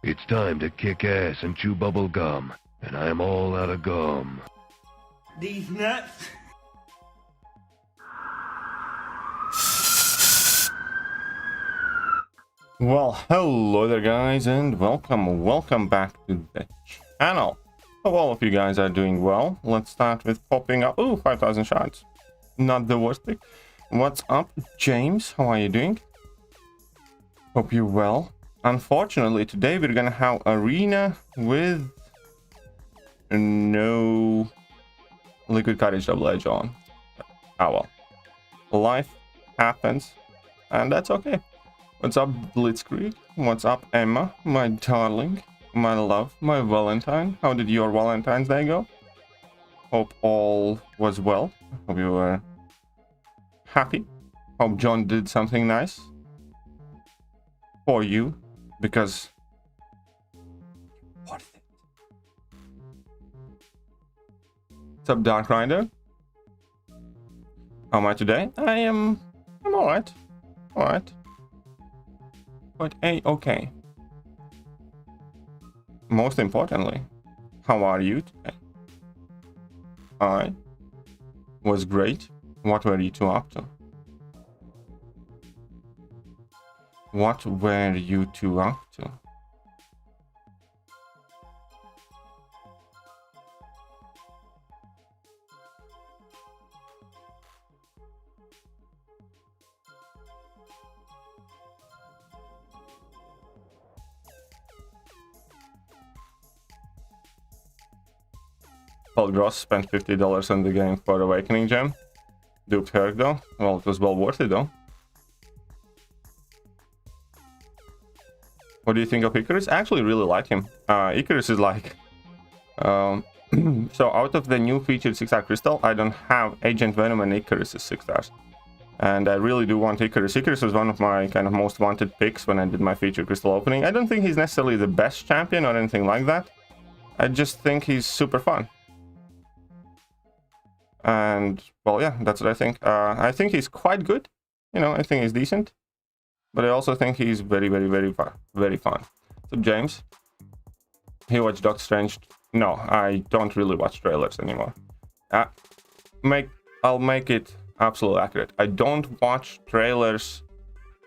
It's time to kick ass and chew bubble gum, and I'm all out of gum. These nuts. Well, hello there guys, and welcome back to the channel. Hope all of you guys are doing well. Let's start with popping up. Ooh, 5,000 shots. Not the worst pick. What's up, James? How are you doing? Hope you're well. Unfortunately, today we're gonna have arena with no liquid courage double edge on. Oh well. Life happens, and that's okay. What's up, Blitzkrieg? What's up, Emma? My darling, my love, my Valentine. How did your Valentine's Day go? Hope all was well. Hope you were happy. Hope John did something nice for you, because worth it. What's up, Dark Rider? How am I today? I'm alright. Alright. But okay. Most importantly, how are you today? I was great. What were you two up to? What were you two up to? Paul Gross spent $50 on the game for Awakening Gem. Duped Herc though. Well, it was well worth it though. What do you think of Icarus? I actually really like him. Icarus is like... so out of the new featured 6-star crystal, I don't have Agent Venom, and Icarus is 6 stars. And I really do want Icarus. Icarus was one of my kind of most wanted picks when I did my featured crystal opening. I don't think he's necessarily the best champion or anything like that. I just think he's super fun. And, well, yeah, that's what I think. I think he's quite good. You know, I think he's decent. But I also think he's very, very, very fun. Very fun. So, James, you watch Doctor Strange? No, I don't really watch trailers anymore. I'll make it absolutely accurate. I don't watch trailers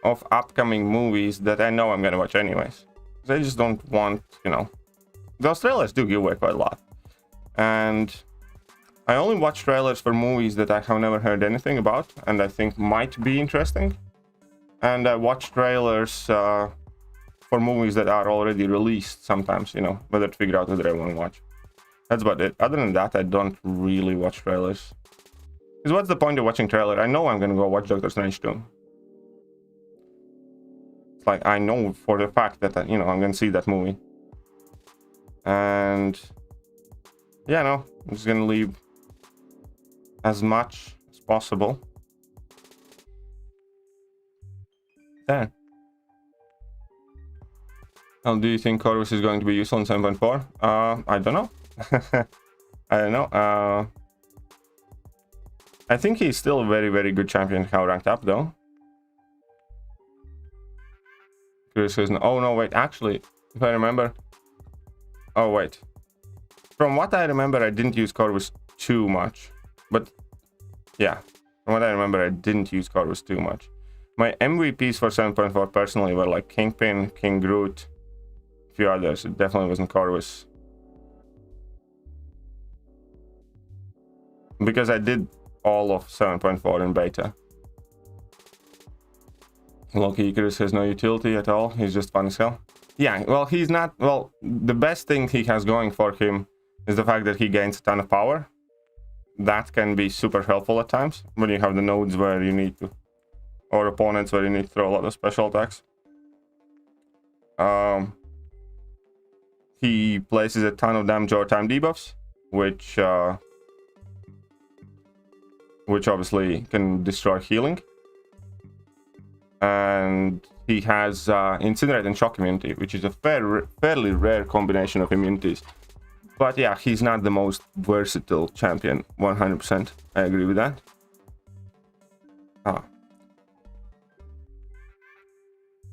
of upcoming movies that I know I'm going to watch anyways. I just don't want, you know... Those trailers do give away quite a lot. And I only watch trailers for movies that I have never heard anything about and I think might be interesting. And I watch trailers for movies that are already released sometimes, you know, whether to figure out whether I want to watch. That's about it. Other than that, I don't really watch trailers. Because what's the point of watching trailer? I know I'm going to go watch Doctor Strange 2. It's like, I know for the fact that, you know, I'm going to see that movie. And yeah, no, I'm just going to leave as much as possible there. Well, do you think Corvus is going to be useful in 7.4? I don't know. I don't know. I think he's still a very, very good champion how ranked up though. Chris says, oh no, wait, actually, if I remember... Oh, wait. From what I remember, I didn't use Corvus too much. But, yeah. From what I remember, I didn't use Corvus too much. My MVPs for 7.4 personally were like Kingpin, King Groot, a few others. It definitely wasn't Corvus. Because I did all of 7.4 in beta. Loki Icarus has no utility at all. He's just fun as hell. Yeah, well, he's not... Well, the best thing he has going for him is the fact that he gains a ton of power. That can be super helpful at times when you have the nodes where you need to... Or opponents where you need to throw a lot of special attacks. He places a ton of damage over time debuffs, which obviously can destroy healing. And he has Incinerate and Shock immunity, which is a fairly rare combination of immunities. But yeah, he's not the most versatile champion, 100%. I agree with that.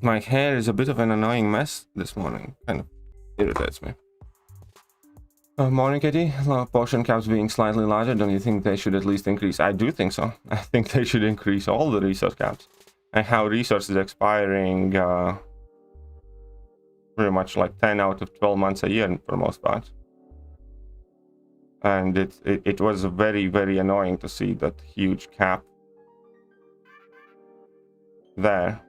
My hair is a bit of an annoying mess this morning. Kind of irritates me. Morning, Kitty. Potion caps being slightly larger, don't you think they should at least increase? I do think so. I think they should increase all the resource caps. And how resources expiring pretty much like 10 out of 12 months a year for most part. And it was very, very annoying to see that huge cap there.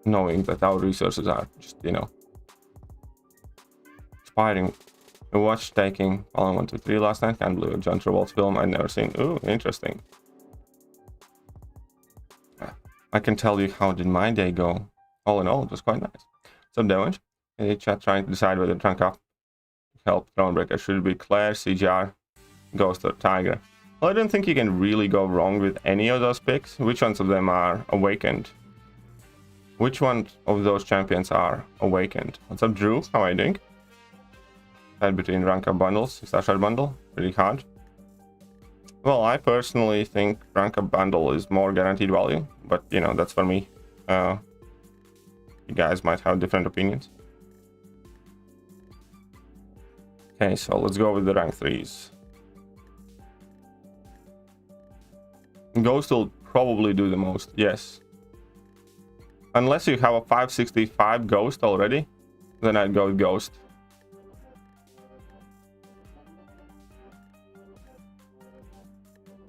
Knowing that our resources are just, you know, expiring. I watched Taking Fallen 1, 2, 3 last night. Can't believe it. John Travolta's film I'd never seen. Ooh, interesting. I can tell you how did my day go. All in all, it was quite nice. Some damage. Hey, chat trying to decide whether trunk up help Thronebreaker should it be Claire, CGR, Ghost or Tiger. Well, I don't think you can really go wrong with any of those picks. Which ones of them are awakened? Which one of those champions are awakened? What's up, Drew? How are you doing? Head between rank up bundles, 6-star shard bundle, really hard. Well, I personally think rank up bundle is more guaranteed value, but you know, that's for me. You guys might have different opinions. Okay, so let's go with the rank 3s. Ghost will probably do the most, yes. Unless you have a 565 Ghost already, then I'd go with Ghost.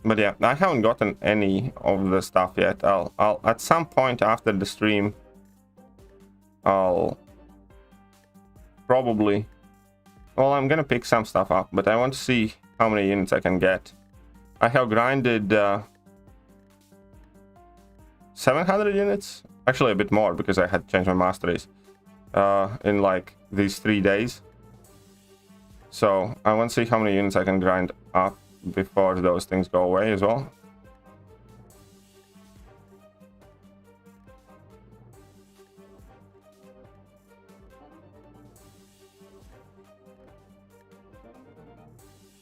But yeah, I haven't gotten any of the stuff yet. I'll at some point after the stream, I'll probably, well, I'm gonna pick some stuff up, but I want to see how many units I can get. I have grinded 700 units, actually a bit more because I had to change my masteries in like these 3 days. So I want to see how many units I can grind up before those things go away as well.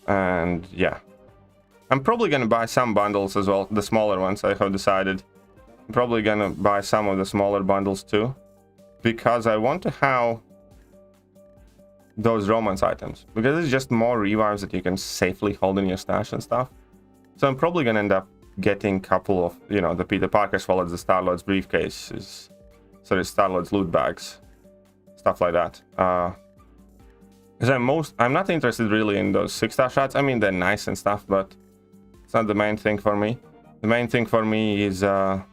And yeah, I'm probably gonna buy some bundles as well, the smaller ones. I have decided I'm probably gonna buy some of the smaller bundles too, because I want to have those romance items, because it's just more revives that you can safely hold in your stash and stuff. So I'm probably gonna end up getting a couple of, you know, the Peter Parker's wallets, the Star-Lord's briefcases, sorry, Star-Lord's loot bags, stuff like that. Because I'm not interested really in those 6-star shots. I mean, they're nice and stuff, but it's not the main thing for me. The main thing for me is I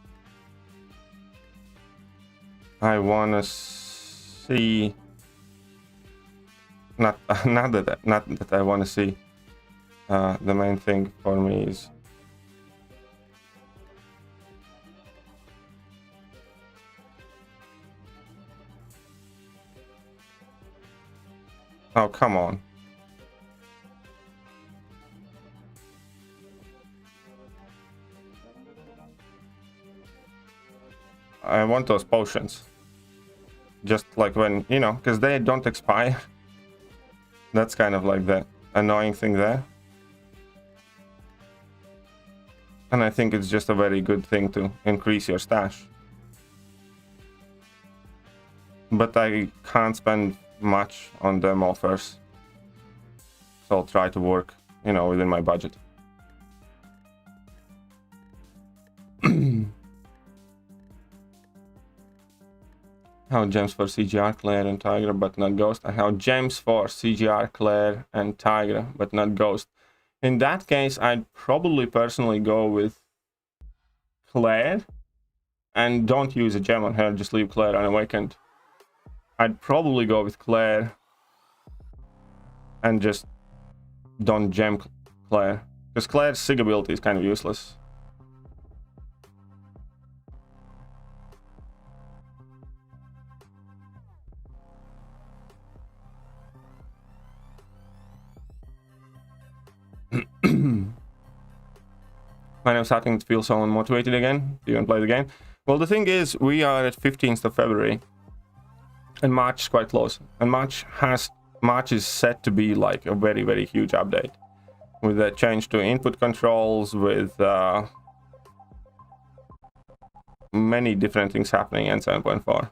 wanna see. Not that I want to see. The main thing for me is oh, come on. I want those potions. Just like when, you know, because they don't expire. That's kind of like the annoying thing there. And I think it's just a very good thing to increase your stash. But I can't spend much on them offers. So I'll try to work, you know, within my budget. How gems for CGR, Claire, and Tiger, but not Ghost. I have gems for CGR, Claire, and Tiger, but not Ghost. In that case, I'd probably personally go with Claire, and don't use a gem on her, just leave Claire unawakened. I'd probably go with Claire, and just don't gem Claire, because Claire's SIG ability is kind of useless. and I'm starting to feel so unmotivated again to even play the game. Well, the thing is, we are at 15th of February, and March is quite close. And March is set to be like a very, very huge update, with the change to input controls, with many different things happening in 7.4.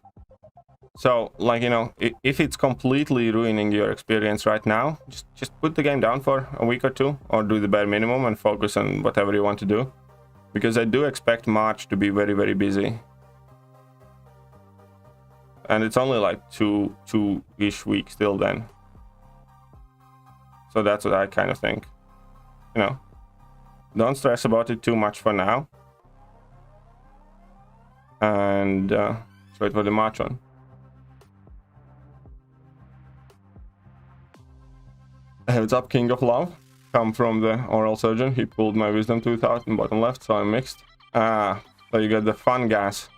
So, like, you know, if it's completely ruining your experience right now, just put the game down for a week or two, or do the bare minimum and focus on whatever you want to do. Because I do expect March to be very, very busy. And it's only like two-ish weeks till then. So that's what I kind of think. You know, don't stress about it too much for now. And let's wait for the March one. What's up, King of Love? Come from the oral surgeon. He pulled my wisdom tooth out in bottom left, so I'm mixed. Ah, so you got the fun gas.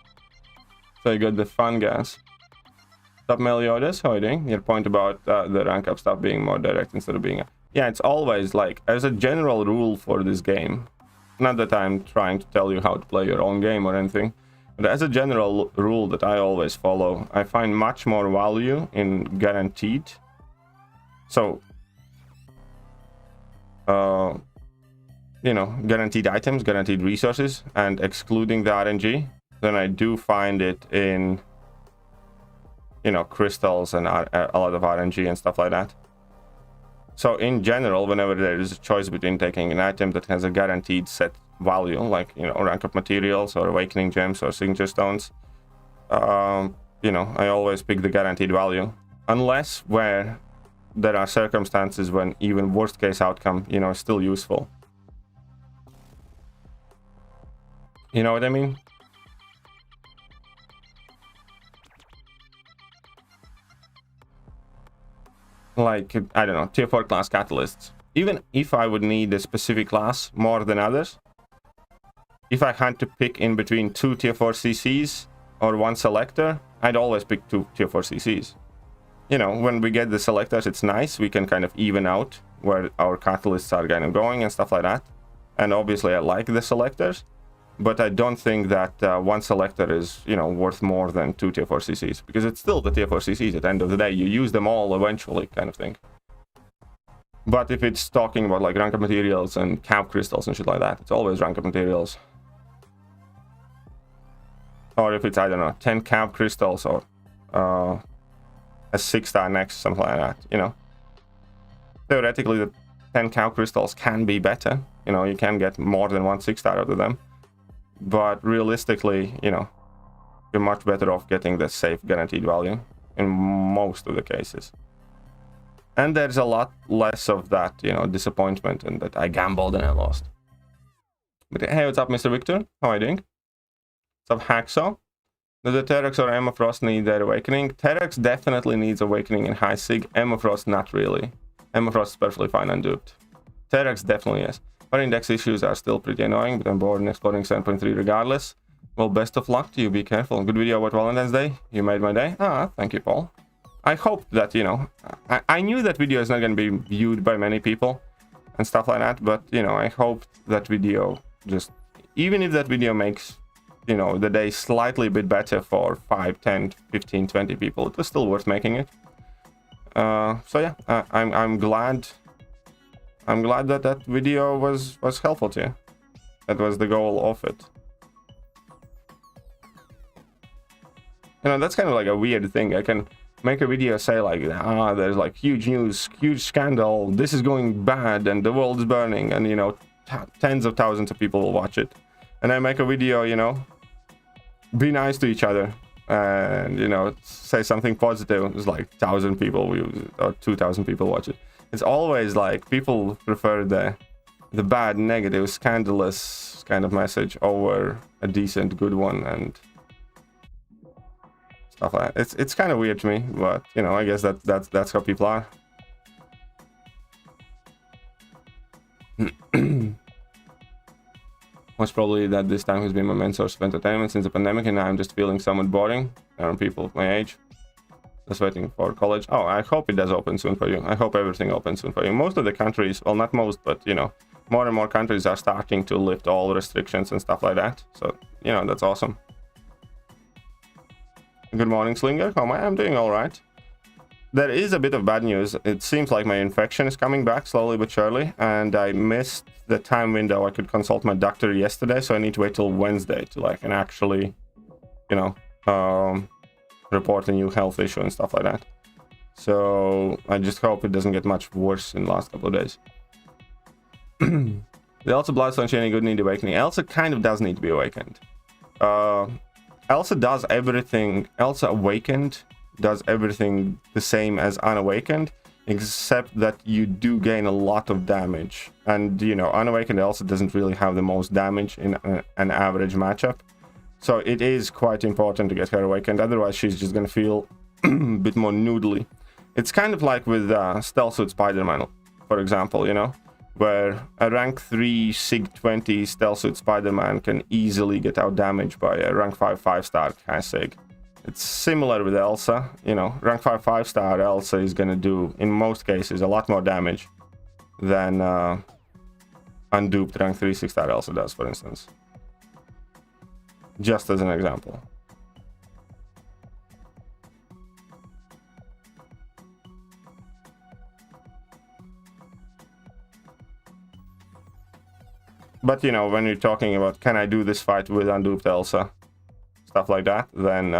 Stop Meliodas, how are you doing? Your point about the rank up stuff being more direct instead of being... Yeah, it's always like, as a general rule for this game, not that I'm trying to tell you how to play your own game or anything, but as a general rule that I always follow, I find much more value in guaranteed. So, you know, guaranteed items, guaranteed resources, and excluding the RNG, then I do find it in, you know, crystals and a lot of RNG and stuff like that. So in general, whenever there is a choice between taking an item that has a guaranteed set value, like, you know, rank up materials or awakening gems or signature stones, you know, I always pick the guaranteed value, unless where there are circumstances when even worst case outcome, you know, is still useful. You know what I mean? Like, I don't know, tier 4 class catalysts. Even if I would need a specific class more than others, if I had to pick in between 2 tier 4 CCs or 1 selector, I'd always pick 2 tier 4 CCs. You know, when we get the selectors, it's nice. We can kind of even out where our catalysts are kind of going and stuff like that. And obviously I like the selectors, but I don't think that 1 selector is, you know, worth more than 2 tier 4 CCs, because it's still the tier 4 CCs at the end of the day. You use them all eventually, kind of thing. But if it's talking about like rank up materials and cap crystals and shit like that, it's always rank up materials. Or if it's, I don't know, 10 cap crystals or a 6-star next, something like that, you know. Theoretically, the 10 cow crystals can be better. You know, you can get more than 1 6-star out of them. But realistically, you know, you're much better off getting the safe guaranteed value in most of the cases. And there's a lot less of that, you know, disappointment and that I gambled and I lost. But hey, what's up, Mr. Victor? How are you doing? What's up, Hacksaw? Does the Terex or Emafrost need their awakening? Terex definitely needs awakening in high sig. Emafrost, not really. Emafrost is perfectly fine unduped. Terex definitely is. Our index issues are still pretty annoying, but I'm bored and exploring 7.3 regardless. Well, best of luck to you. Be careful. Good video about Valentine's Day. You made my day. Ah, thank you, Paul. I hope that, you know, I knew that video is not going to be viewed by many people and stuff like that, but, you know, I hope that video just, even if that video makes, you know, the day slightly a bit better for 5, 10, 15, 20 people, it was still worth making it. So yeah, I'm glad that that video was helpful to you. That was the goal of it. You know, that's kind of like a weird thing. I can make a video say like, there's like huge news, huge scandal, this is going bad and the world is burning, and, you know, tens of thousands of people will watch it. And I make a video, you know, be nice to each other and, you know, say something positive. It's like 1,000 people or 2,000 people watch it. It's always like people prefer the bad, negative, scandalous kind of message over a decent, good one and stuff like that. It's kind of weird to me, but, you know, I guess that's how people are. Most probably that this time has been my main source of entertainment since the pandemic, and now I'm just feeling somewhat boring around people of my age. Just waiting for college. Oh, I hope it does open soon for you. I hope everything opens soon for you. Most of the countries, well, not most, but, you know, more and more countries are starting to lift all restrictions and stuff like that. So, you know, that's awesome. Good morning, Slinger. How am I? I'm doing all right. There is a bit of bad news. It seems like my infection is coming back slowly but surely, and I missed the time window I could consult my doctor yesterday, so I need to wait till Wednesday to like and actually, you know, report a new health issue and stuff like that. So I just hope it doesn't get much worse in the last couple of days. The Elsa Bloodstone Shining Good need awakening. Elsa kind of does need to be awakened. Elsa does everything. Elsa Awakened does everything the same as Unawakened, except that you do gain a lot of damage. And, you know, Unawakened Elsa doesn't really have the most damage in an average matchup. So it is quite important to get her awakened, otherwise she's just gonna feel a bit more noodly. It's kind of like with Stealth Suit Spider-Man, for example, you know, where a rank 3 Sig 20 Stealth Suit Spider-Man can easily get out damaged by a rank 5 5-star Sig. It's similar with Elsa, you know, rank 5 5-star Elsa is gonna do, in most cases, a lot more damage than unduped rank 3 6-star Elsa does, for instance. Just as an example. But, you know, when you're talking about, can I do this fight with unduped Elsa? Stuff like that, then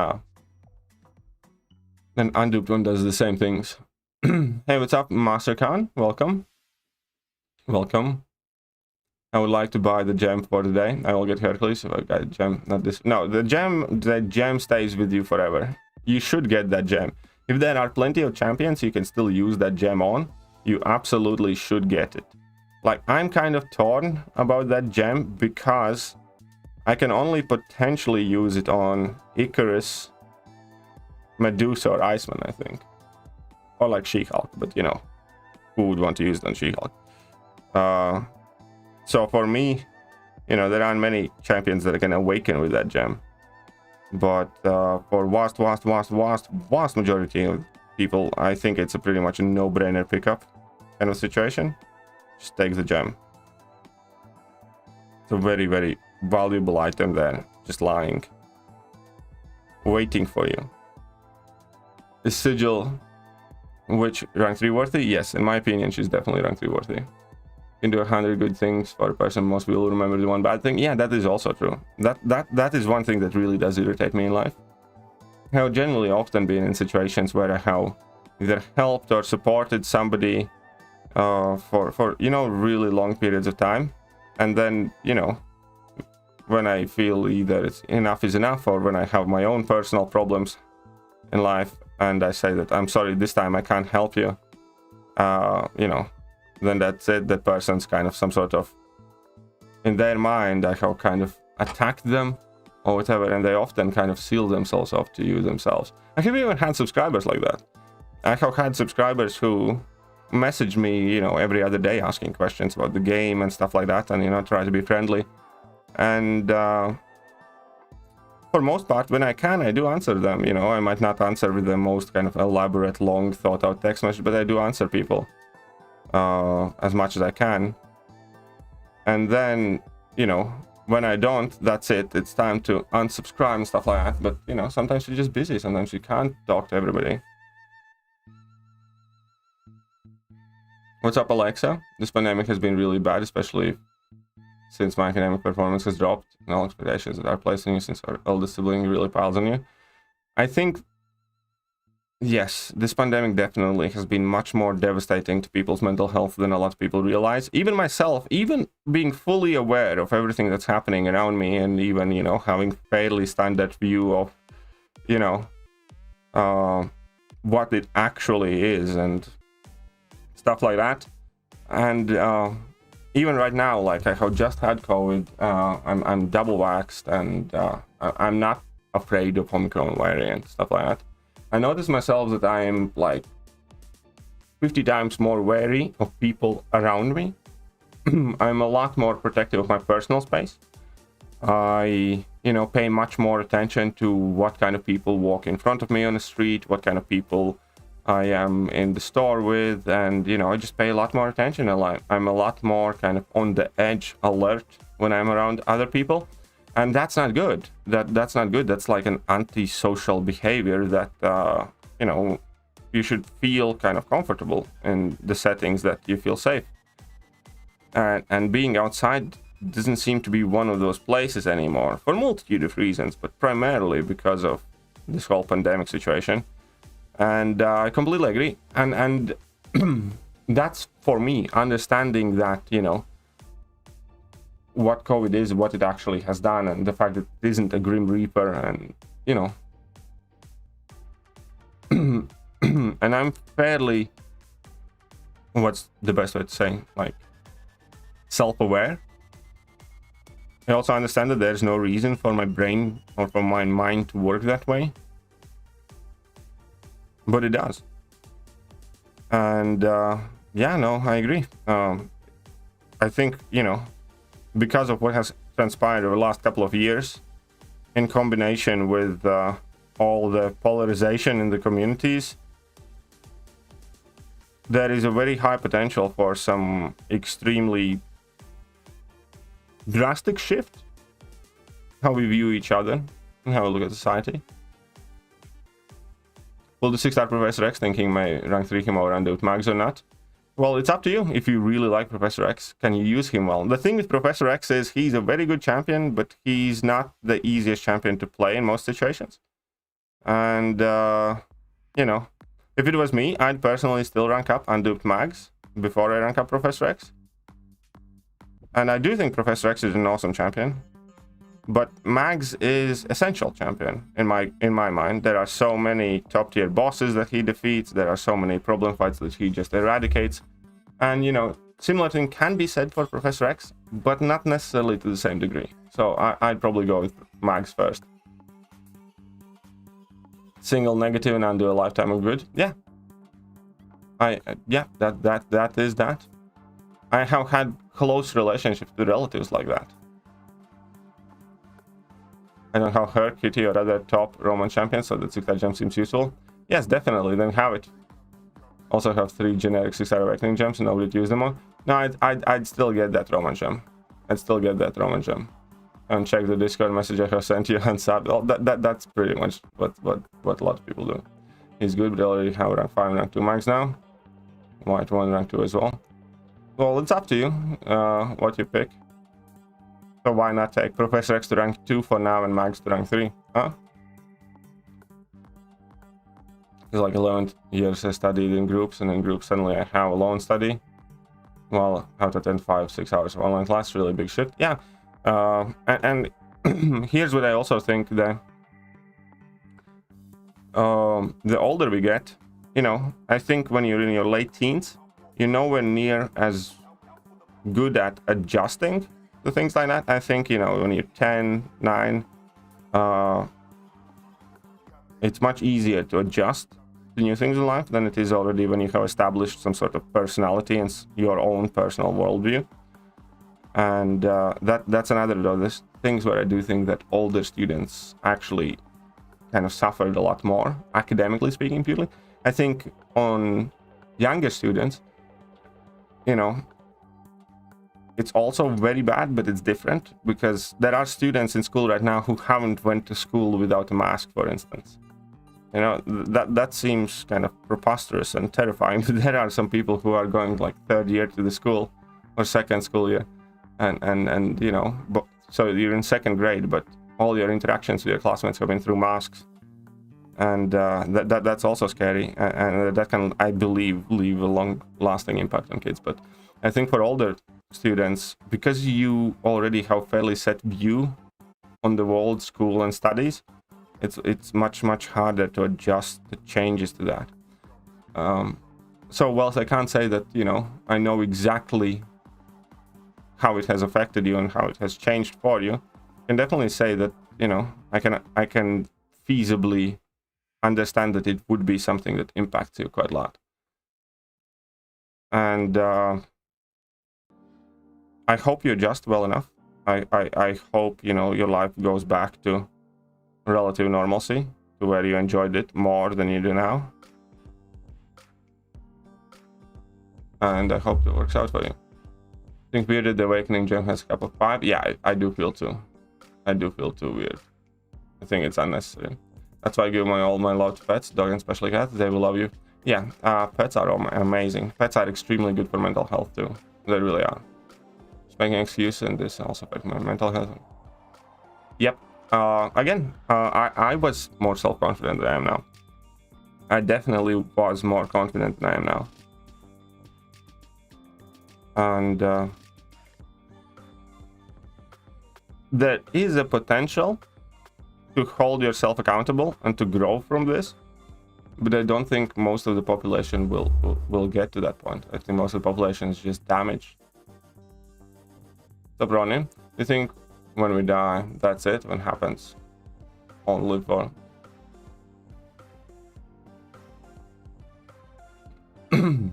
unduped one does the same things. Hey, what's up, Master Khan? Welcome. Welcome. I would like to buy the gem for today. I will get Hercules if I got a gem. Not this. No, the gem stays with you forever. You should get that gem. If there are plenty of champions you can still use that gem on, you absolutely should get it. Like, I'm kind of torn about that gem because I can only potentially use it on Icarus, Medusa, or Iceman, I think. Or like She-Hulk, but you know, who would want to use it on She-Hulk? So for me, you know, there aren't many champions that can awaken with that gem. But for vast majority of people, I think it's a pretty much a no-brainer pickup kind of situation. Just take the gem. It's a very, very valuable item there, just lying, waiting for you. Is Sigil which rank 3 worthy? Yes, in my opinion, she's definitely rank 3 worthy. Can do 100 good things for a person, most people remember the one bad thing. Yeah, that is also true. That is one thing that really does irritate me in life. I have generally often been in situations where I have either helped or supported somebody for you know, really long periods of time, and then, you know, when I feel either it's enough is enough, or when I have my own personal problems in life and I say that I'm sorry, this time I can't help you, you know, then that's it. That person's kind of some sort of, in their mind, I have kind of attacked them or whatever, and they often kind of seal themselves off to you themselves. I have even had subscribers like that. I have had subscribers who message me, you know, every other day asking questions about the game and stuff like that, and, you know, try to be friendly. And for most part, when I can, I do answer them. You know, I might not answer with the most kind of elaborate, long, thought-out text message, but I do answer people as much as I can. And then, you know, when I don't, that's it. It's time to unsubscribe and stuff like that. But, you know, sometimes you're just busy. Sometimes you can't talk to everybody. What's up, Alexa? This pandemic has been really bad, especially since my academic performance has dropped and all expectations that are placed on you since our eldest sibling really piles on you. I think, yes, this pandemic definitely has been much more devastating to people's mental health than a lot of people realize. Even myself, even being fully aware of everything that's happening around me, and even, you know, having fairly standard view of, you know, what it actually is and stuff like that. And even right now, like, I have just had COVID, I'm double vaxxed, and I'm not afraid of Omicron variant, stuff like that. I notice myself that I am like 50 times more wary of people around me. I'm a lot more protective of my personal space. I, you know, pay much more attention to what kind of people walk in front of me on the street, what kind of people I am in the store with, and you know, I just pay a lot more attention. I'm a lot more kind of on the edge, alert when I'm around other people, and that's not good. That's not good. That's like an antisocial behavior that you know, you should feel kind of comfortable in the settings that you feel safe. And being outside doesn't seem to be one of those places anymore for a multitude of reasons, but primarily because of this whole pandemic situation. And I completely agree. And that's for me, understanding that, you know, what COVID is, what it actually has done, and the fact that it isn't a grim reaper, and, you know, and I'm fairly, what's the best way to say, like, self-aware. I also understand that there's no reason for my brain or for my mind to work that way, but it does. And yeah, no, I agree. I think, you know, because of what has transpired over the last couple of years, in combination with all the polarization in the communities, there is a very high potential for some extremely drastic shift how we view each other and how we look at society. Will the 6-star Professor X thinking may rank 3 him over Undoubted Mags or not? Well, it's up to you. If you really like Professor X, can you use him well? The thing with Professor X is he's a very good champion, but he's not the easiest champion to play in most situations. And, you know, if it was me, I'd personally still rank up Unduped Mags before I rank up Professor X. And I do think Professor X is an awesome champion, but Mags is essential champion in my mind. There are so many top tier bosses that he defeats. There are so many problem fights that he just eradicates. And, you know, similar thing can be said for Professor X, but not necessarily to the same degree. So I'd probably go with Mags first. Single negative and undo a lifetime of good. Yeah. Yeah, that is that. I have had close relationships with relatives like that. I don't have her, Kitty, or other top Roman champions, so the 6-star gem seems useful. Yes, definitely, then have it. Also have 3 generic 6-star awakening gems and nobody to use them on. No, I'd still get that Roman gem. I'd still get that Roman gem. And check the Discord message I have sent you and sub. Oh, that's pretty much what a lot of people do. He's good, but I already have rank 5 and rank 2 max now. White 1 rank 2 as well. Well, it's up to you what you pick. So why not take Professor X to rank 2 for now and Mags to rank 3? Huh? It's like 11 years I studied in groups, and in groups suddenly I have alone study. Well, how to attend 5-6 hours of online class, really big shit. Yeah. And here's what I also think, that the older we get, you know, I think when you're in your late teens, you're nowhere near as good at adjusting to things like that. I think, you know, when you're 10, 9, it's much easier to adjust to new things in life than it is already when you have established some sort of personality and your own personal worldview. And that's another of those things where I do think that older students actually kind of suffered a lot more, academically speaking, purely. I think on younger students, you know, it's also very bad, but it's different, because there are students in school right now who haven't went to school without a mask, for instance. You know, that seems kind of preposterous and terrifying. There are some people who are going like 3rd year to the school or 2nd school year, and you know, but so you're in 2nd grade, but all your interactions with your classmates have been through masks, and that's also scary, and that can, I believe, leave a long-lasting impact on kids. But I think for older students, because you already have fairly set view on the world, school, and studies, it's much harder to adjust the changes to that. So whilst I can't say that, you know, I know exactly how it has affected you and how it has changed for you, I can definitely say that, you know, I can feasibly understand that it would be something that impacts you quite a lot. And I hope you adjust well enough. I hope, you know, your life goes back to relative normalcy, to where you enjoyed it more than you do now. and I hope it works out for you. Think Bearded the Awakening gem has a cup of 5? Yeah, I do feel too. I do feel too weird. I think it's unnecessary. That's why I give all my love to pets, dog and especially cats. They will love you. Yeah, pets are amazing. Pets are extremely good for mental health too. They really are. Just making an excuse, and this also affects my mental health. Yep. Again, I was more self-confident than I am now. I definitely was more confident than I am now. And there is a potential to hold yourself accountable and to grow from this, but I don't think most of the population will get to that point. I think most of the population is just damaged. Stop running. You think when we die, that's it? When happens? All live for. The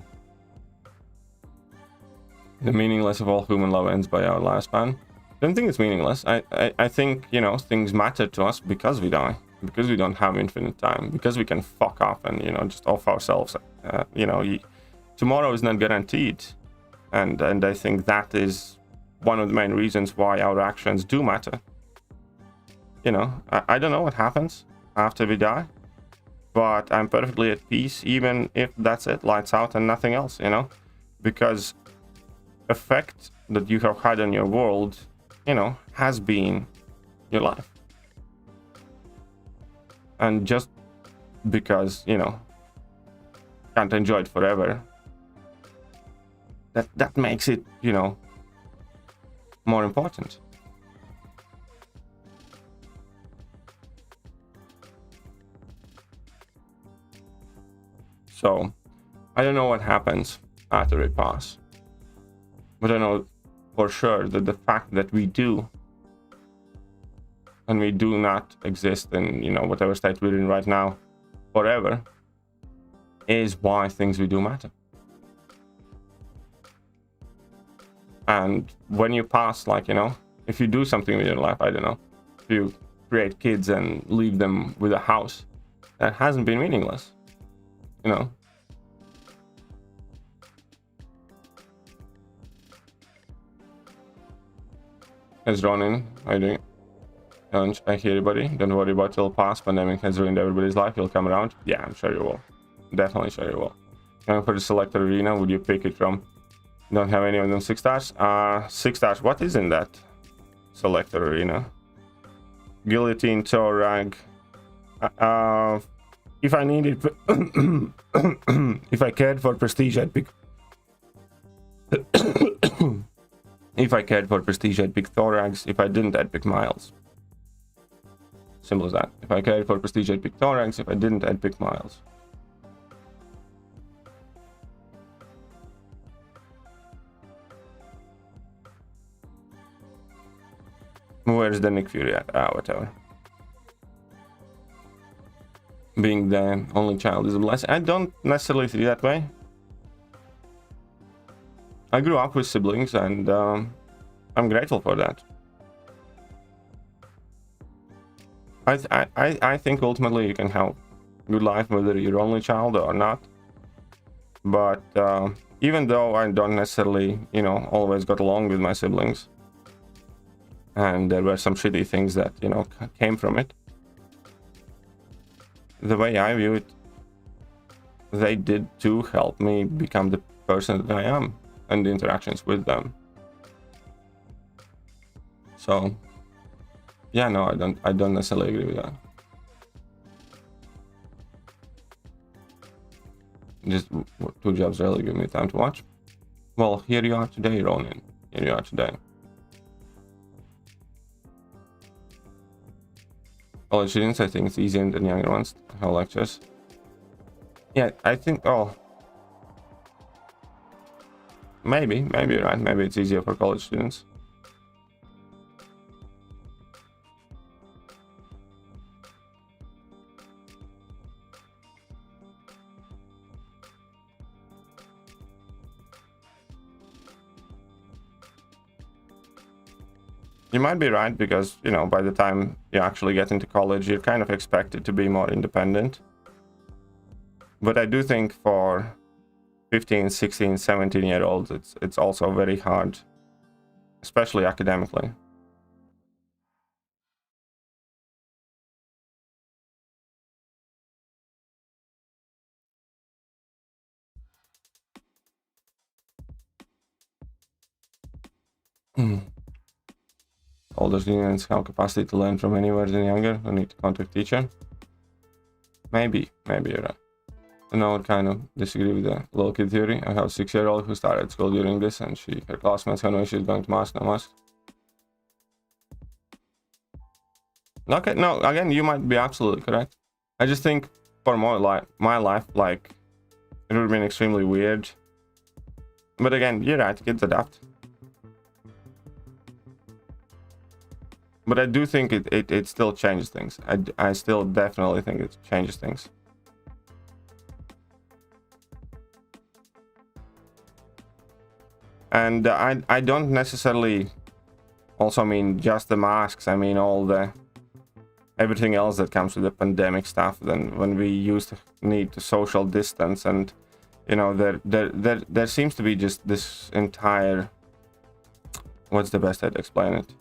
meaningless of all human love ends by our lifespan. I don't think it's meaningless. I think, you know, things matter to us because we die, because we don't have infinite time, because we can fuck off and, you know, just off ourselves. You know, tomorrow is not guaranteed, and I think that is one of the main reasons why our actions do matter. You know, I don't know what happens after we die, but I'm perfectly at peace even if that's it, lights out and nothing else, you know, because effect that you have had on your world, you know, has been your life. And just because, you know, can't enjoy it forever, that makes it, you know, more important. So I don't know what happens after we pass, but I know for sure that the fact that we do, and we do not exist in, you know, whatever state we're in right now forever, is why things we do matter. And when you pass, like, you know, if you do something with your life, I don't know, if you create kids and leave them with a house, that hasn't been meaningless, you know. It's Ronin, how you doing? Challenge, I hear you, buddy. Don't worry about it, it'll pass. Pandemic has ruined everybody's life. You'll come around. Yeah, I'm sure you will. Definitely sure you will. Going for the selector arena, would you pick it from? Don't have any of them 6 stars. 6 stars. What is in that selector arena? Guillotine, toe rag. If I needed, if I cared for prestige, I'd pick. If I cared for prestige, I'd pick Thorax. If I didn't, I'd pick Miles. Simple as that. If I cared for prestige, I'd pick Thorax. If I didn't, I'd pick Miles. Where's the Nick Fury at? Whatever. Being the only child is a blessing. I don't necessarily see it that way. I grew up with siblings, and I'm grateful for that. I think ultimately you can have a good life whether you're only child or not. But even though I don't necessarily, you know, always got along with my siblings, and there were some shitty things that, you know, came from it, the way I view it, they did too help me become the person that I am, and the interactions with them. So yeah, no, I don't necessarily agree with that. Just 2 jobs really give me time to watch. Well, here you are today, Ronin. Here you are today. College students, I think it's easier than younger ones to have lectures. Yeah, I think, oh, maybe you're right. Maybe it's easier for college students. You might be right, because, you know, by the time you actually get into college, you're kind of expected to be more independent. But I do think for 15, 16, 17-year-olds, it's also very hard, especially academically. Older students have capacity to learn from anywhere than younger who need to contact teacher. Maybe you're right. I would kind of disagree with the little kid theory. I have a 6-year-old who started school during this, and her classmates have no issues going to mask, no mask. Okay, no, again, you might be absolutely correct. I just think for my life, like, it would have been extremely weird. But again, you're right, kids adapt. But I do think it still changes things. I still definitely think it changes things. And I don't necessarily also mean just the masks. I mean everything else that comes with the pandemic stuff. Then when we used to need to social distance, and you know, there seems to be just this entire, what's the best way to explain it?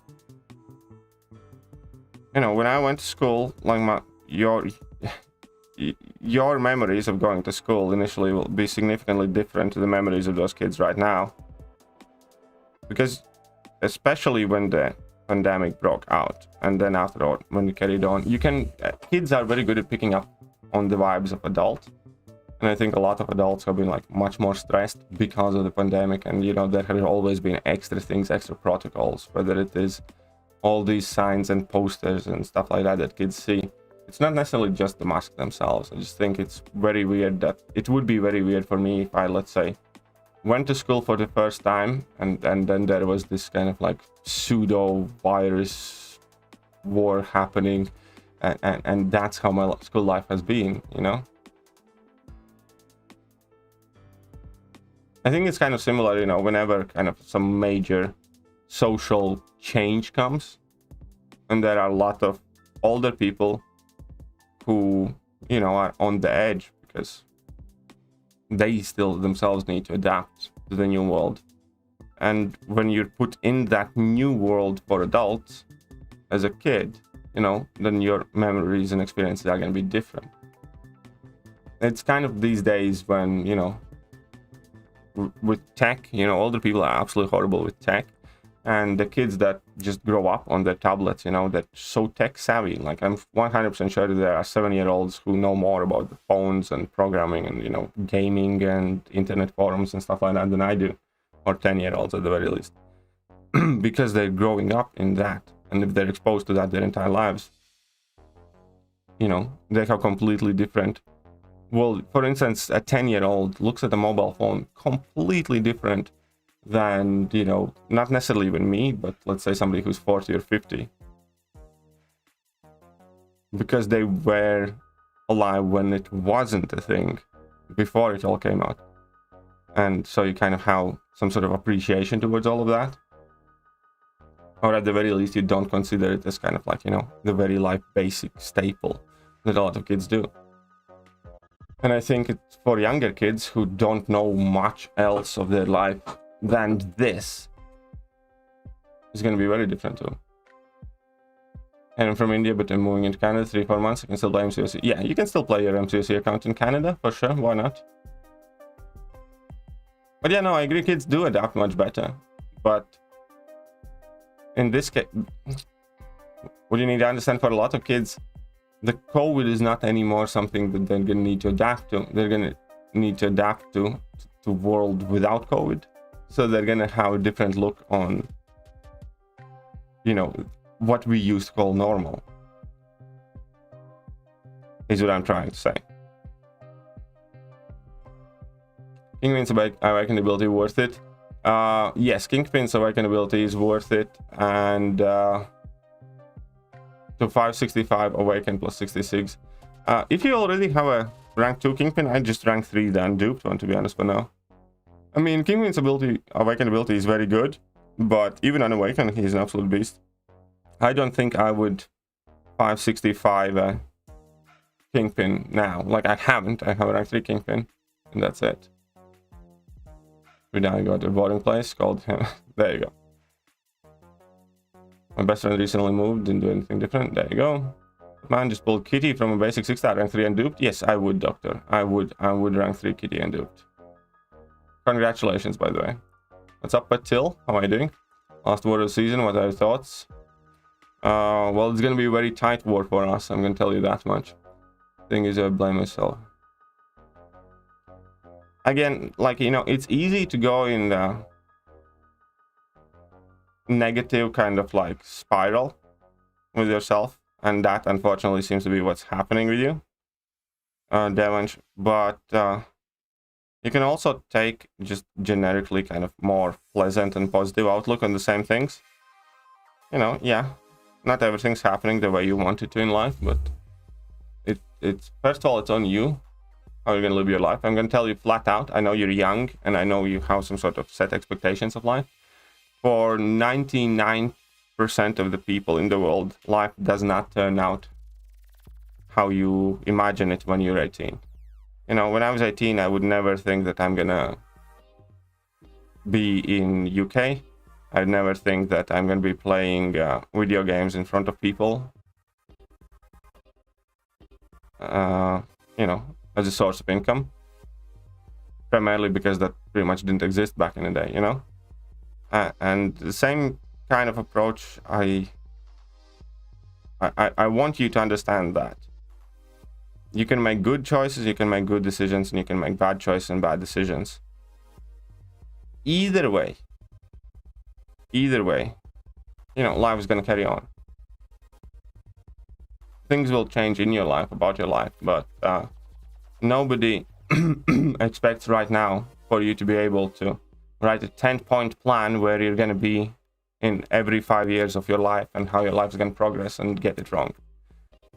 You know, when I went to school, like your memories of going to school initially will be significantly different to the memories of those kids right now. Because especially when the pandemic broke out, and then after all, when it carried on, kids are very good at picking up on the vibes of adults. And I think a lot of adults have been like much more stressed because of the pandemic. And, you know, there have always been extra things, extra protocols, whether it is all these signs and posters and stuff like that kids see. It's not necessarily just the masks themselves. I just think it's very weird that it would be very weird for me if I, let's say, went to school for the first time, and then there was this kind of like pseudo virus war happening, and that's how my school life has been, you know. I think it's kind of similar, you know, whenever kind of some major social change comes, and there are a lot of older people who, you know, are on the edge because they still themselves need to adapt to the new world. And when you're put in that new world for adults as a kid, you know, then your memories and experiences are going to be different. It's kind of these days when, you know, with tech, you know, older people are absolutely horrible with tech. And the kids that just grow up on their tablets, you know, that's so tech savvy. Like, I'm 100% sure that there are 7-year-olds who know more about the phones and programming and, you know, gaming and internet forums and stuff like that than I do. Or 10-year-olds at the very least. Because they're growing up in that. And if they're exposed to that their entire lives, you know, they have completely different. Well, for instance, a 10-year-old looks at a mobile phone completely different than, you know, not necessarily even me, but let's say somebody who's 40 or 50. Because they were alive when it wasn't a thing, before it all came out. And so you kind of have some sort of appreciation towards all of that. Or at the very least, you don't consider it as kind of like, you know, the very life basic staple that a lot of kids do. And I think it's for younger kids who don't know much else of their life than this, is going to be very different too. And I'm from India, but I'm moving into Canada 3-4 months. I can still play MCOC. Yeah, you can still play your MCOC account in Canada for sure. Why not? But yeah, no, I agree. Kids do adapt much better. But in this case, what you need to understand, for a lot of kids, the COVID is not anymore something that they're going to need to adapt to. They're going to need to adapt to world without COVID. So they're going to have a different look on, you know, what we used to call normal. Is what I'm trying to say. Kingpin's awakened ability worth it? Yes, Kingpin's awakened ability is worth it. And to 565 awakened plus 66. If you already have a rank 2 Kingpin, I just rank 3 the unduped one, to be honest, for now. I mean, Kingpin's awakened ability is very good, but even unawakened, he's an absolute beast. I don't think I would 565 Kingpin now. Like, I have a rank 3 Kingpin, and that's it. We now got a voting place called there you go. My best friend recently moved, didn't do anything different. There you go. Man just pulled Kitty from a basic 6-star rank 3 and duped. Yes, I would, Doctor. I would rank 3 Kitty and duped. Congratulations, by the way. What's up, Patil? How are you doing? Last word of the season, what are your thoughts? Well, it's gonna be a very tight war for us, I'm gonna tell you that much. Thing is, I blame myself. Again, like, you know, it's easy to go in the negative kind of like spiral with yourself, and that unfortunately seems to be what's happening with you, Devonch. But you can also take just generically kind of more pleasant and positive outlook on the same things. You know, yeah, not everything's happening the way you want it to in life, but it's first of all, it's on you how you're gonna live your life. I'm gonna tell you flat out, I know you're young and I know you have some sort of set expectations of life. For 99% of the people in the world, life does not turn out how you imagine it when you're 18. You know, when I was 18, I would never think that I'm gonna be in UK. I'd never think that I'm gonna be playing video games in front of people. You know, as a source of income. Primarily because that pretty much didn't exist back in the day, you know? And the same kind of approach, I want you to understand that. You can make good choices, you can make good decisions, and you can make bad choices and bad decisions. Either way, you know, life is gonna carry on. Things will change in your life, about your life, but nobody expects right now for you to be able to write a 10-point plan where you're going to be in every 5 years of your life and how your life is going to progress and get it wrong.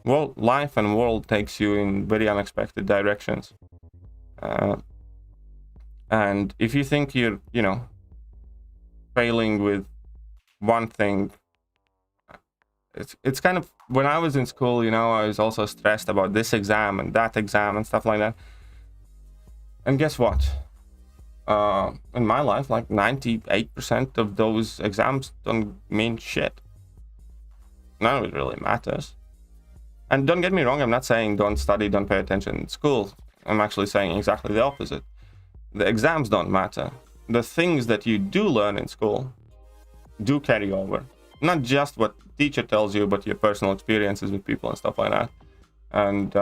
Well, life and world takes you in very unexpected directions. And if you think you're, you know, failing with one thing, it's kind of, when I was in school, you know, I was also stressed about this exam and that exam and stuff like that. And guess what? In my life, like 98% of those exams don't mean shit. None of it really matters. And don't get me wrong, I'm not saying don't study, don't pay attention in school. I'm actually saying exactly the opposite. The exams don't matter. The things that you do learn in school do carry over. Not just what teacher tells you, but your personal experiences with people and stuff like that. And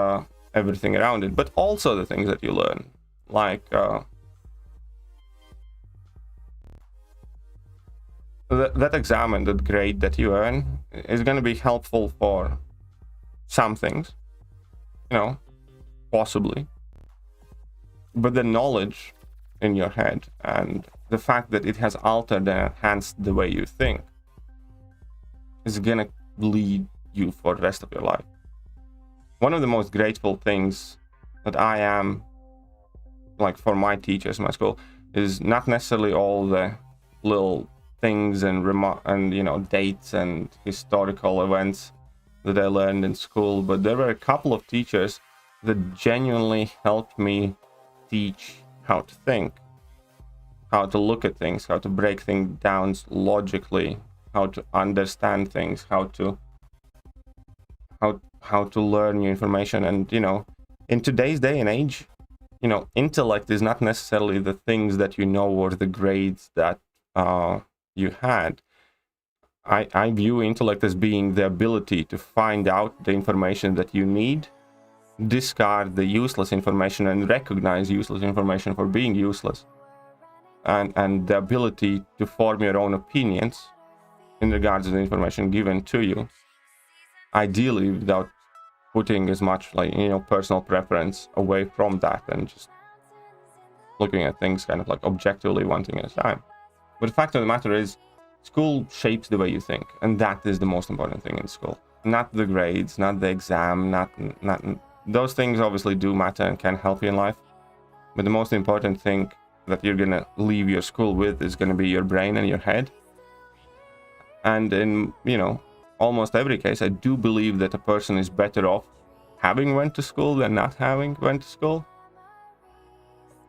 everything around it. But also the things that you learn. Like that exam and that grade that you earn is going to be helpful for some things, you know, possibly. But the knowledge in your head and the fact that it has altered and enhanced the way you think is going to lead you for the rest of your life. One of the most grateful things that I am, like, for my teachers in my school, is not necessarily all the little things and you know, dates and historical events that I learned in school, but there were a couple of teachers that genuinely helped me teach how to think, how to look at things, how to break things down logically, how to understand things, how to learn new information. And, you know, in today's day and age, you know, intellect is not necessarily the things that you know or the grades that you had. I view intellect as being the ability to find out the information that you need, discard the useless information, and recognize useless information for being useless, and the ability to form your own opinions in regards to the information given to you, ideally without putting as much, like, you know, personal preference away from that and just looking at things kind of like objectively one thing at a time. But the fact of the matter is, school shapes the way you think, and that is the most important thing in school. Not the grades, not the exam, not those things obviously do matter and can help you in life. But the most important thing that you're gonna leave your school with is gonna be your brain and your head. And in, you know, almost every case, I do believe that a person is better off having went to school than not having went to school.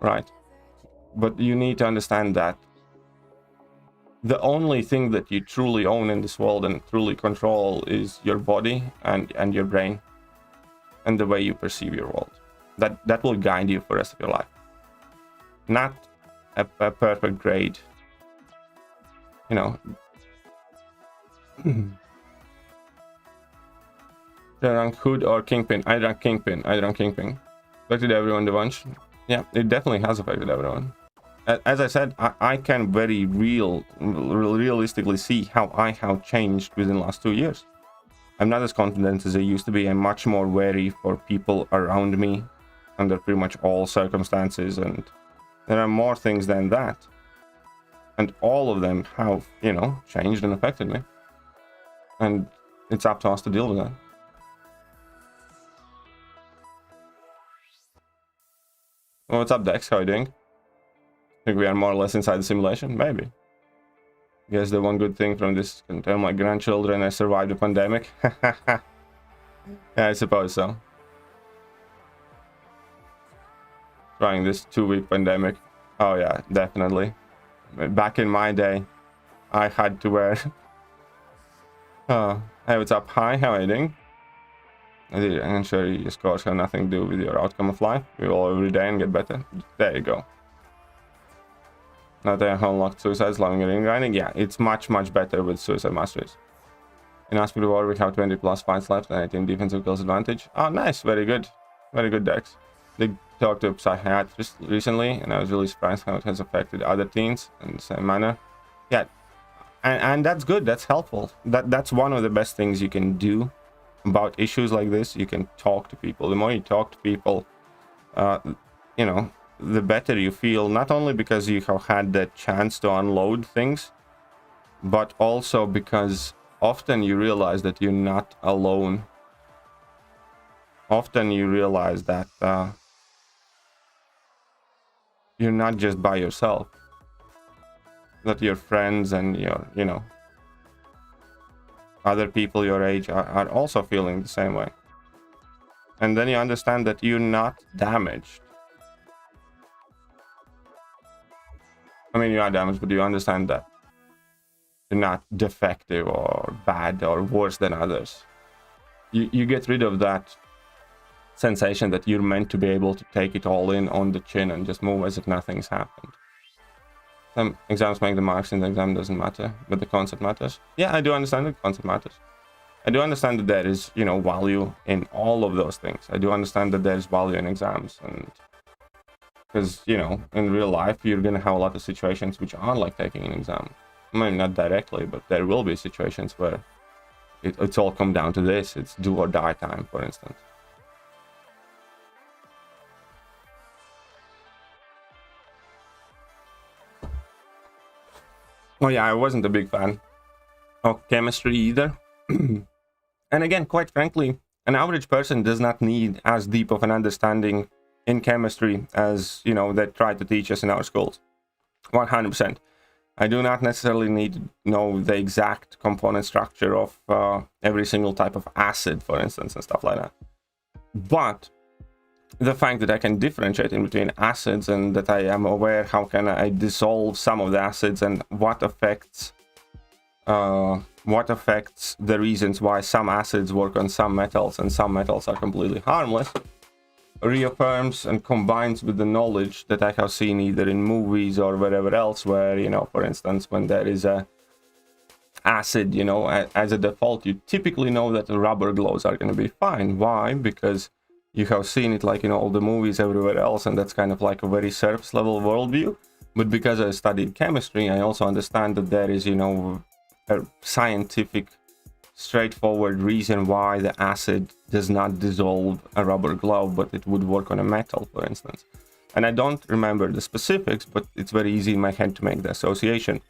Right. But you need to understand that the only thing that you truly own in this world and truly control is your body and your brain and the way you perceive your world. That will guide you for the rest of your life. Not a perfect grade. You know. Drank Hood or Kingpin? I drank Kingpin. Affected everyone the bunch. Yeah, it definitely has affected everyone. As I said, I can very realistically see how I have changed within the last 2 years. I'm not as confident as I used to be. I'm much more wary for people around me under pretty much all circumstances, and there are more things than that. And all of them have, you know, changed and affected me. And it's up to us to deal with that. Well, what's up, Dex? How are you doing? Think we are more or less inside the simulation? Maybe. Guess the one good thing from this can tell my grandchildren I survived the pandemic. Yeah, I suppose so. Trying this 2-week pandemic. Oh yeah, definitely. Back in my day, I had to wear... Oh, hey, what's up? Hi, how are you doing? I'm sure your scores have nothing to do with your outcome of life. We roll every day and get better. There you go. Now they have unlocked suicides, loving and grinding. Yeah, it's much better with suicide masteries. In Aspect of War, we have 20 plus fights left and 18 defensive kills advantage. Oh, nice, very good Dex. They talked to a psychiatrist recently, and I was really surprised how it has affected other teens in the same manner. Yeah, and that's good. That's helpful. That's one of the best things you can do about issues like this. You can talk to people. The more you talk to people, you know, the better you feel, not only because you have had the chance to unload things, but also because often you realize that you're not alone. Often you realize that you're not just by yourself, that your friends and your, you know, other people your age are also feeling the same way. And then you understand that you're not damaged. I mean, you are damaged, but you understand that you're not defective or bad or worse than others. You get rid of that sensation that you're meant to be able to take it all in on the chin and just move as if nothing's happened. Some exams make the marks and the exam doesn't matter, but the concept matters. Yeah, I do understand that the concept matters. I do understand that there is, you know, value in all of those things. I do understand that there is value in exams, and because, you know, in real life, you're going to have a lot of situations which aren't like taking an exam. I mean, not directly, but there will be situations where it's all come down to this. It's do or die time, for instance. Oh yeah, I wasn't a big fan of chemistry either. And again, quite frankly, an average person does not need as deep of an understanding in chemistry as, you know, they try to teach us in our schools. 100%. I do not necessarily need to know the exact component structure of every single type of acid, for instance, and stuff like that. But the fact that I can differentiate in between acids and that I am aware how can I dissolve some of the acids and what affects the reasons why some acids work on some metals and some metals are completely harmless, reaffirms and combines with the knowledge that I have seen either in movies or wherever else, where, you know, for instance, when there is a acid, you know, as a default, you typically know that the rubber gloves are going to be fine. Why? Because you have seen it, like, in all the movies everywhere else, and that's kind of like a very surface level worldview. But because I studied chemistry, I also understand that there is, you know, a scientific, straightforward reason why the acid does not dissolve a rubber glove, but it would work on a metal, for instance. And I don't remember the specifics, but it's very easy in my head to make the association.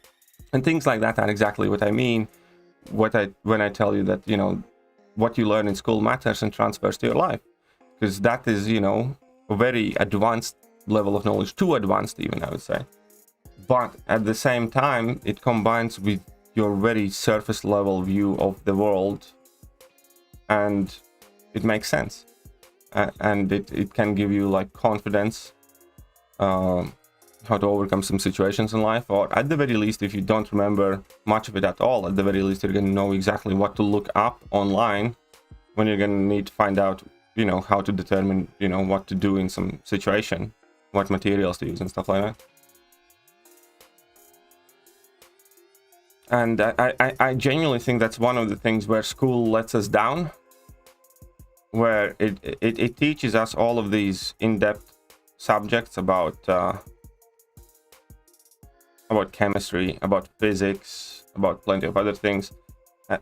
And things like that are exactly what I mean when I tell you that, you know, what you learn in school matters and transfers to your life. Because that is, you know, a very advanced level of knowledge, too advanced even, I would say. But at the same time, it combines with your very surface level view of the world, and it makes sense. And it can give you like confidence, how to overcome some situations in life, or at the very least, if you don't remember much of it at all, at the very least you're going to know exactly what to look up online when you're going to need to find out, you know, how to determine, you know, what to do in some situation, what materials to use and stuff like that. And I genuinely think that's one of the things where school lets us down, where it teaches us all of these in-depth subjects about chemistry, about physics, about plenty of other things,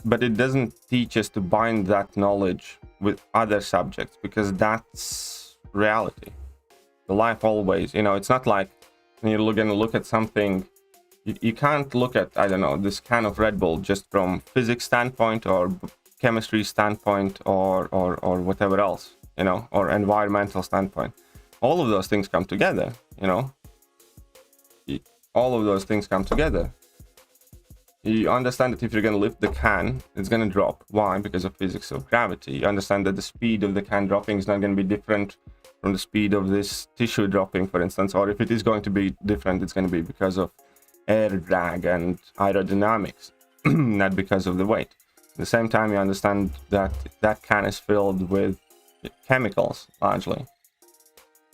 but it doesn't teach us to bind that knowledge with other subjects, because that's reality. The life always, you know, it's not like when you're going to look at something, you can't look at, I don't know, this can of Red Bull just from physics standpoint or chemistry standpoint or whatever else, you know, or environmental standpoint. All of those things come together, you know. All of those things come together. You understand that if you're going to lift the can, it's going to drop. Why? Because of physics of gravity. You understand that the speed of the can dropping is not going to be different from the speed of this tissue dropping, for instance, or if it is going to be different, it's going to be because of air drag and aerodynamics, not because of the weight. At the same time, you understand that that can is filled with chemicals, largely.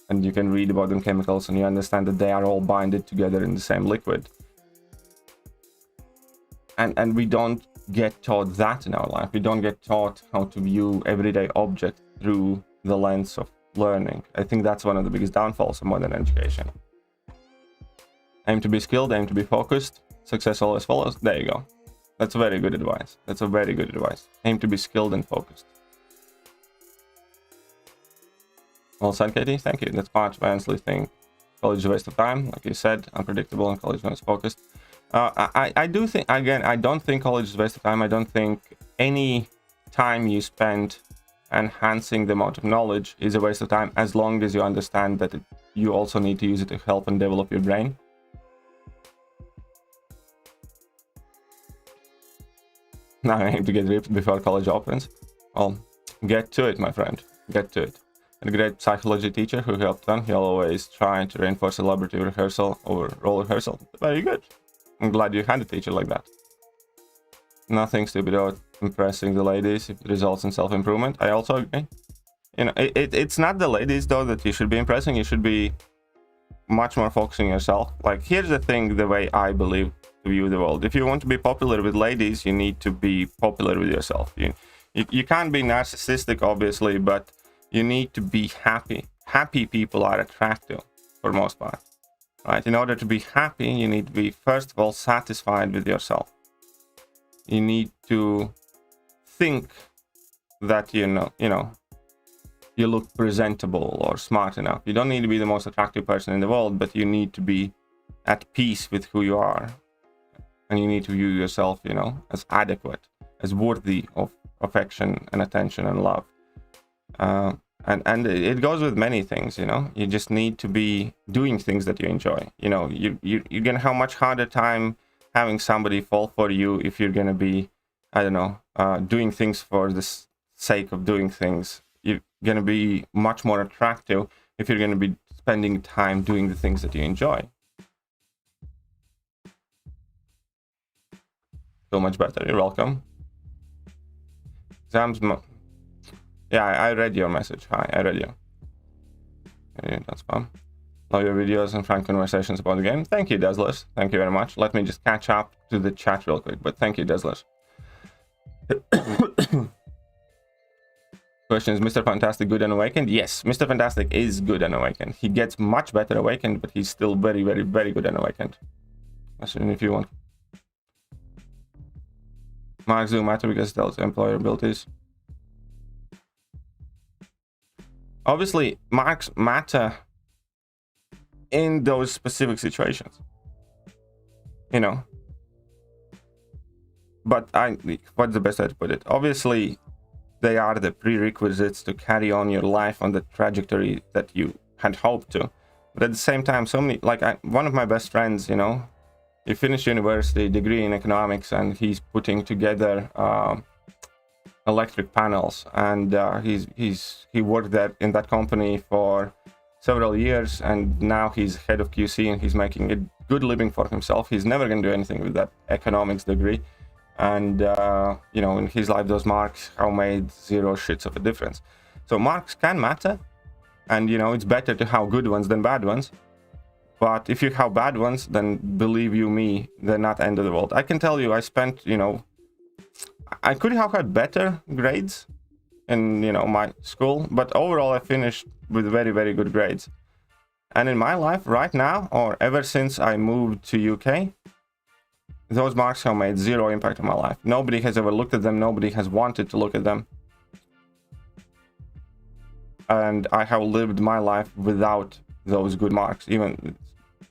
And you can read about them chemicals, and you understand that they are all binded together in the same liquid. And we don't get taught that in our life. We don't get taught how to view everyday objects through the lens of learning. I think that's one of the biggest downfalls of modern education. Aim to be skilled, aim to be focused, success always follows. There you go. That's very good advice. That's a very good advice. Aim to be skilled and focused. Well said, Katie. Thank you. That's part of I honestly think college is a waste of time. Like you said, unpredictable, and college is focused. I do think, again, I don't think college is a waste of time. I don't think any time you spend enhancing the amount of knowledge is a waste of time, as long as you understand that you also need to use it to help and develop your brain. Now I aim to get ripped before college opens. Well, get to it, my friend. Get to it. And a great psychology teacher who helped on, he'll always try to reinforce elaborative rehearsal over role rehearsal. Very good. I'm glad you had a teacher like that. Nothing stupid about impressing the ladies if it results in self-improvement. I also agree. You know, it's not the ladies, though, that you should be impressing. You should be much more focusing on yourself. Like, here's the thing, the way I believe to view the world. If you want to be popular with ladies, you need to be popular with yourself. You can't be narcissistic, obviously, but you need to be happy. Happy people are attractive for most part, right? In order to be happy, you need to be, first of all, satisfied with yourself. You need to think that you look presentable or smart enough. You don't need to be the most attractive person in the world, but you need to be at peace with who you are. And you need to view yourself, you know, as adequate, as worthy of affection and attention and love. And it goes with many things, you know. You just need to be doing things that you enjoy. You know, you're gonna have a much harder time having somebody fall for you if you're gonna be, I don't know, doing things for the sake of doing things. You're gonna be much more attractive if you're gonna be spending time doing the things that you enjoy. Feel much better. You're welcome. Exams. Yeah, I read your message. Hi, I read you. Yeah, that's fun. Love your videos and frank conversations about the game. Thank you, Deslers. Thank you very much. Let me just catch up to the chat real quick, but thank you, Deslers. Question, is Mr. Fantastic good and awakened? Yes, Mr. Fantastic is good and awakened. He gets much better awakened, but he's still very, very, very good and awakened. Question if you want. Marks do matter because it tells employer abilities. Obviously, marks matter in those specific situations, you know. But what's the best way to put it? Obviously, they are the prerequisites to carry on your life on the trajectory that you had hoped to. But at the same time, so many, like one of my best friends, you know, he finished university degree in economics, and he's putting together electric panels, and he worked in that company for several years, and now he's head of QC and he's making a good living for himself. He's never going to do anything with that economics degree. And, you know, in his life, those marks have made zero shits of a difference. So marks can matter. And, you know, it's better to have good ones than bad ones. But if you have bad ones, then believe you me, they're not end of the world. I can tell you, I spent, you know, I could have had better grades in, you know, my school, but overall I finished with very, very good grades. And in my life right now, or ever since I moved to UK, those marks have made zero impact on my life. Nobody has ever looked at them. Nobody has wanted to look at them. And I have lived my life without those good marks. Even,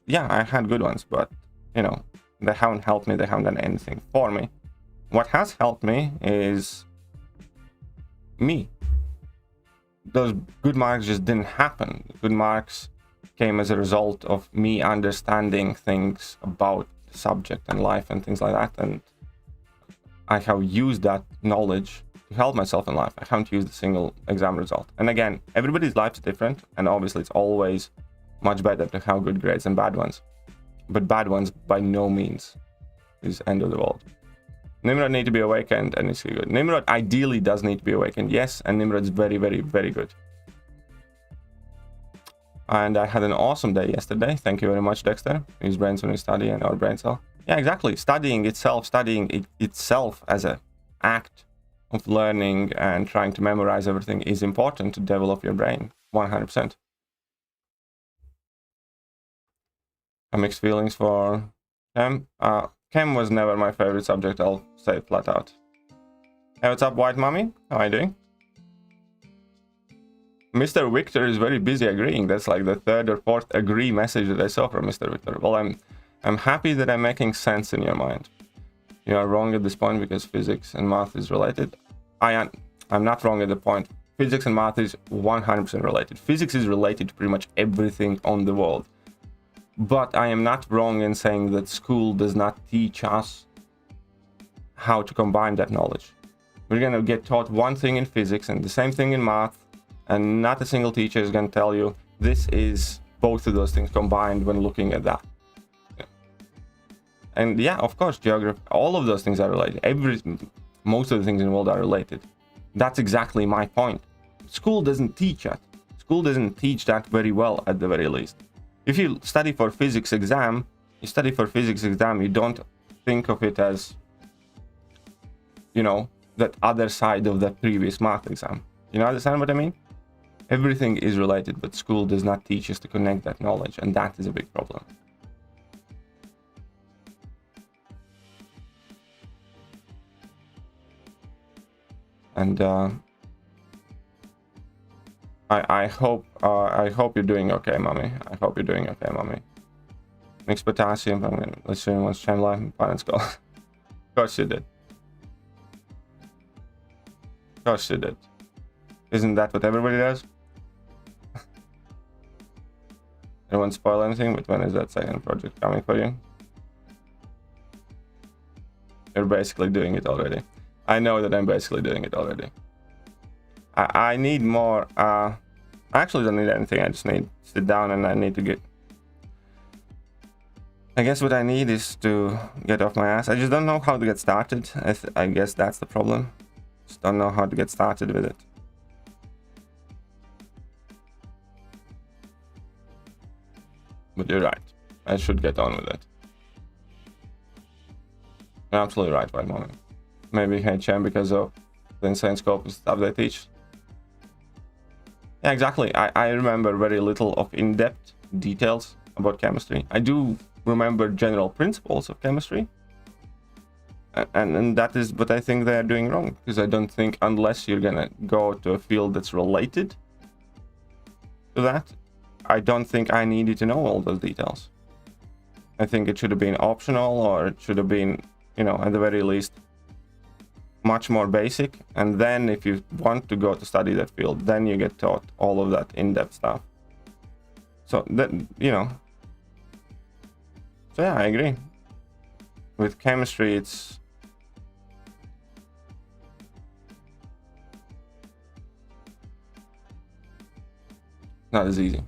yeah, I had good ones, but, you know, they haven't helped me. They haven't done anything for me. What has helped me is me. Those good marks just didn't happen. Good marks came as a result of me understanding things about the subject and life and things like that. And I have used that knowledge to help myself in life. I haven't used a single exam result. And again, everybody's life is different. And obviously it's always much better to have good grades than bad ones. But bad ones by no means is end of the world. Nimrod need to be awakened and it's good. Nimrod ideally does need to be awakened, yes, and Nimrod's very, very, very good. And I had an awesome day yesterday. Thank you very much, Dexter. His brains when we study and our brain cell. Yeah, exactly. Studying itself as an act of learning and trying to memorize everything is important to develop your brain, 100%. Mixed feelings for Chem. Chem was never my favorite subject, I'll say it flat out. Hey, what's up, White Mommy? How are you doing? Mr. Victor is very busy agreeing. That's like the third or fourth agree message that I saw from Mr. Victor. Well, I'm happy that I'm making sense in your mind. You are wrong at this point because physics and math is related. I'm not wrong at the point. Physics and math is 100% related. Physics is related to pretty much everything on the world. But I am not wrong in saying that school does not teach us how to combine that knowledge. We're going to get taught one thing in physics and the same thing in math, and not a single teacher is going to tell you this is both of those things combined when looking at that. Yeah. And yeah, of course, geography, all of those things are related. Most of the things in the world are related. That's exactly my point. School doesn't teach that. School doesn't teach that very well at the very least. If you study for physics exam, you don't think of it as, you know, that other side of the previous math exam. You know, understand what I mean? Everything is related, but school does not teach us to connect that knowledge, and that is a big problem. And I hope you're doing okay, mommy. I hope you're doing okay, mommy. Mixed potassium. Let's see what's Chem life and finance goal. Of course you did. Of course you did. Isn't that what everybody does? I don't want to spoil anything, but when is that second project coming for you? You're basically doing it already. I know that I'm basically doing it already. I need more. I actually don't need anything. I just need to sit down and I need to get. I guess what I need is to get off my ass. I just don't know how to get started. I guess that's the problem. Just don't know how to get started with it. But you're right. I should get on with it. You're absolutely right, White Mommy. Maybe HM because of the insane scope of stuff they teach. Yeah, exactly. I remember very little of in-depth details about chemistry. I do remember general principles of chemistry. And that is what I think they are doing wrong. Because I don't think unless you're gonna go to a field that's related to that, I don't think I needed to know all those details. I think it should have been optional, or it should have been, you know, at the very least, much more basic. And then if you want to go to study that field, then you get taught all of that in-depth stuff. So that, you know, so yeah, I agree. With chemistry, it's not as easy.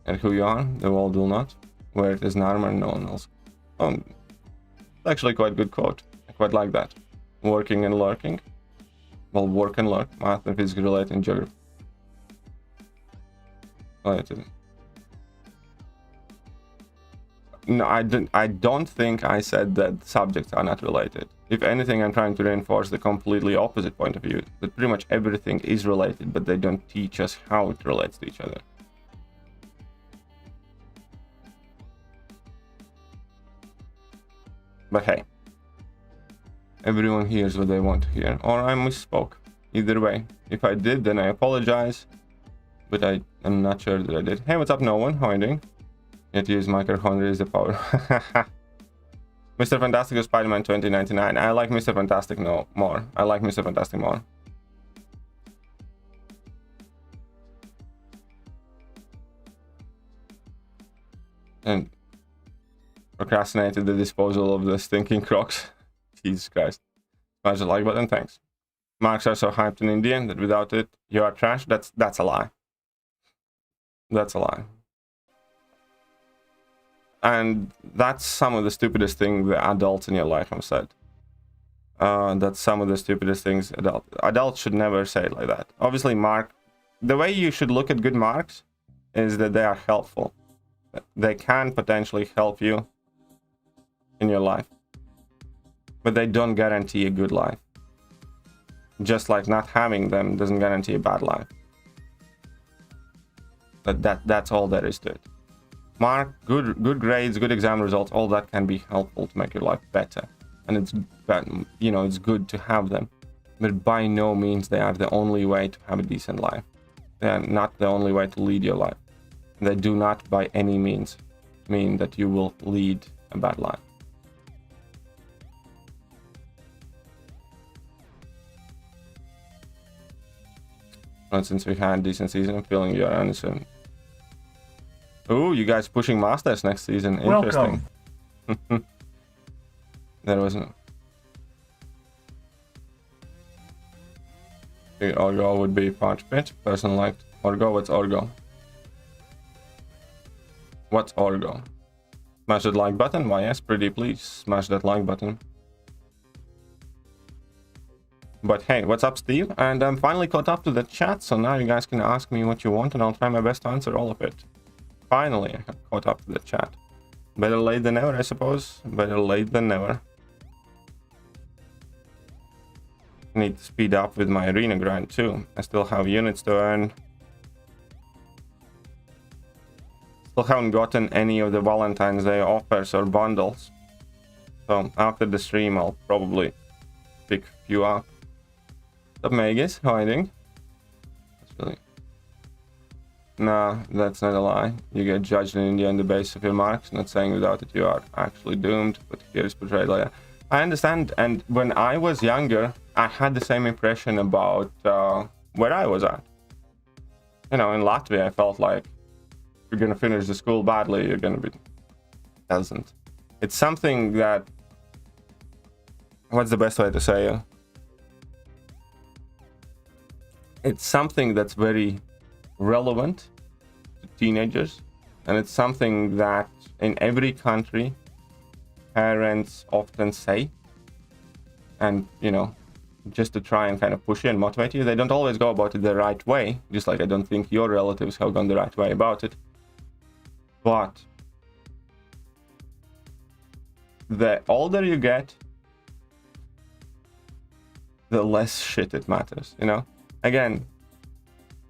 And who you are, the world will not. Where it is an armor, no one else. It's actually quite a good quote. I quite like that. Working and lurking. Well, work and lurk. Math and physics relate in geography. No, I don't think I said that subjects are not related. If anything, I'm trying to reinforce the completely opposite point of view. That pretty much everything is related, but they don't teach us how it relates to each other. But hey, everyone hears what they want to hear, or I misspoke. Either way, if I did, then I apologize, but I'm not sure that I did. Hey, what's up, no one? How are you doing? Yet use mitochondria is the power. Mr. Fantastic or Spider-Man 2099. I like Mr. Fantastic more. I like Mr. Fantastic more. And procrastinated the disposal of the stinking Crocs. Jesus Christ. Smash the like button, thanks. Marks are so hyped in Indian that without it, you are trash. That's a lie. That's a lie. And that's some of the stupidest things the adults in your life have said. That's some of the stupidest things adults should never say it like that. Obviously, the way you should look at good marks is that they are helpful. They can potentially help you in your life, but they don't guarantee a good life. Just like not having them doesn't guarantee a bad life. But that's all there is to it. Mark, good grades, good exam results, all that can be helpful to make your life better, and it's good to have them, but by no means they are the only way to have a decent life. They are not the only way to lead your life. They do not by any means mean that you will lead a bad life. But since we had a decent season, I'm feeling your answer. Ooh, you guys pushing masters next season. Interesting. Welcome. There wasn't. Orgo would be punch pit. Person liked Orgo. What's Orgo? What's Orgo? Smash that like button. Why yes, pretty please smash that like button. But hey, what's up, Steve? And I'm finally caught up to the chat, so now you guys can ask me what you want, and I'll try my best to answer all of it. Finally, I have caught up to the chat. Better late than never, I suppose. Better late than never. Need to speed up with my arena grind too. I still have units to earn. Still haven't gotten any of the Valentine's Day offers or bundles. So after the stream, I'll probably pick a few up. What's up, Magus? How are you doing? That's really... Nah, that's not a lie. You get judged in India on the basis of your marks. Not saying without it you are actually doomed, but here is portrayed like that. I understand, and when I was younger, I had the same impression about where I was at. You know, in Latvia, I felt like if you're gonna finish the school badly, you're gonna be peasant. It's something that... What's the best way to say it? It's something that's very relevant to teenagers, and it's something that in every country parents often say, and you know, just to try and kind of push you and motivate you. They don't always go about it the right way, just like I don't think your relatives have gone the right way about it, but the older you get, the less shit it matters, you know. Again,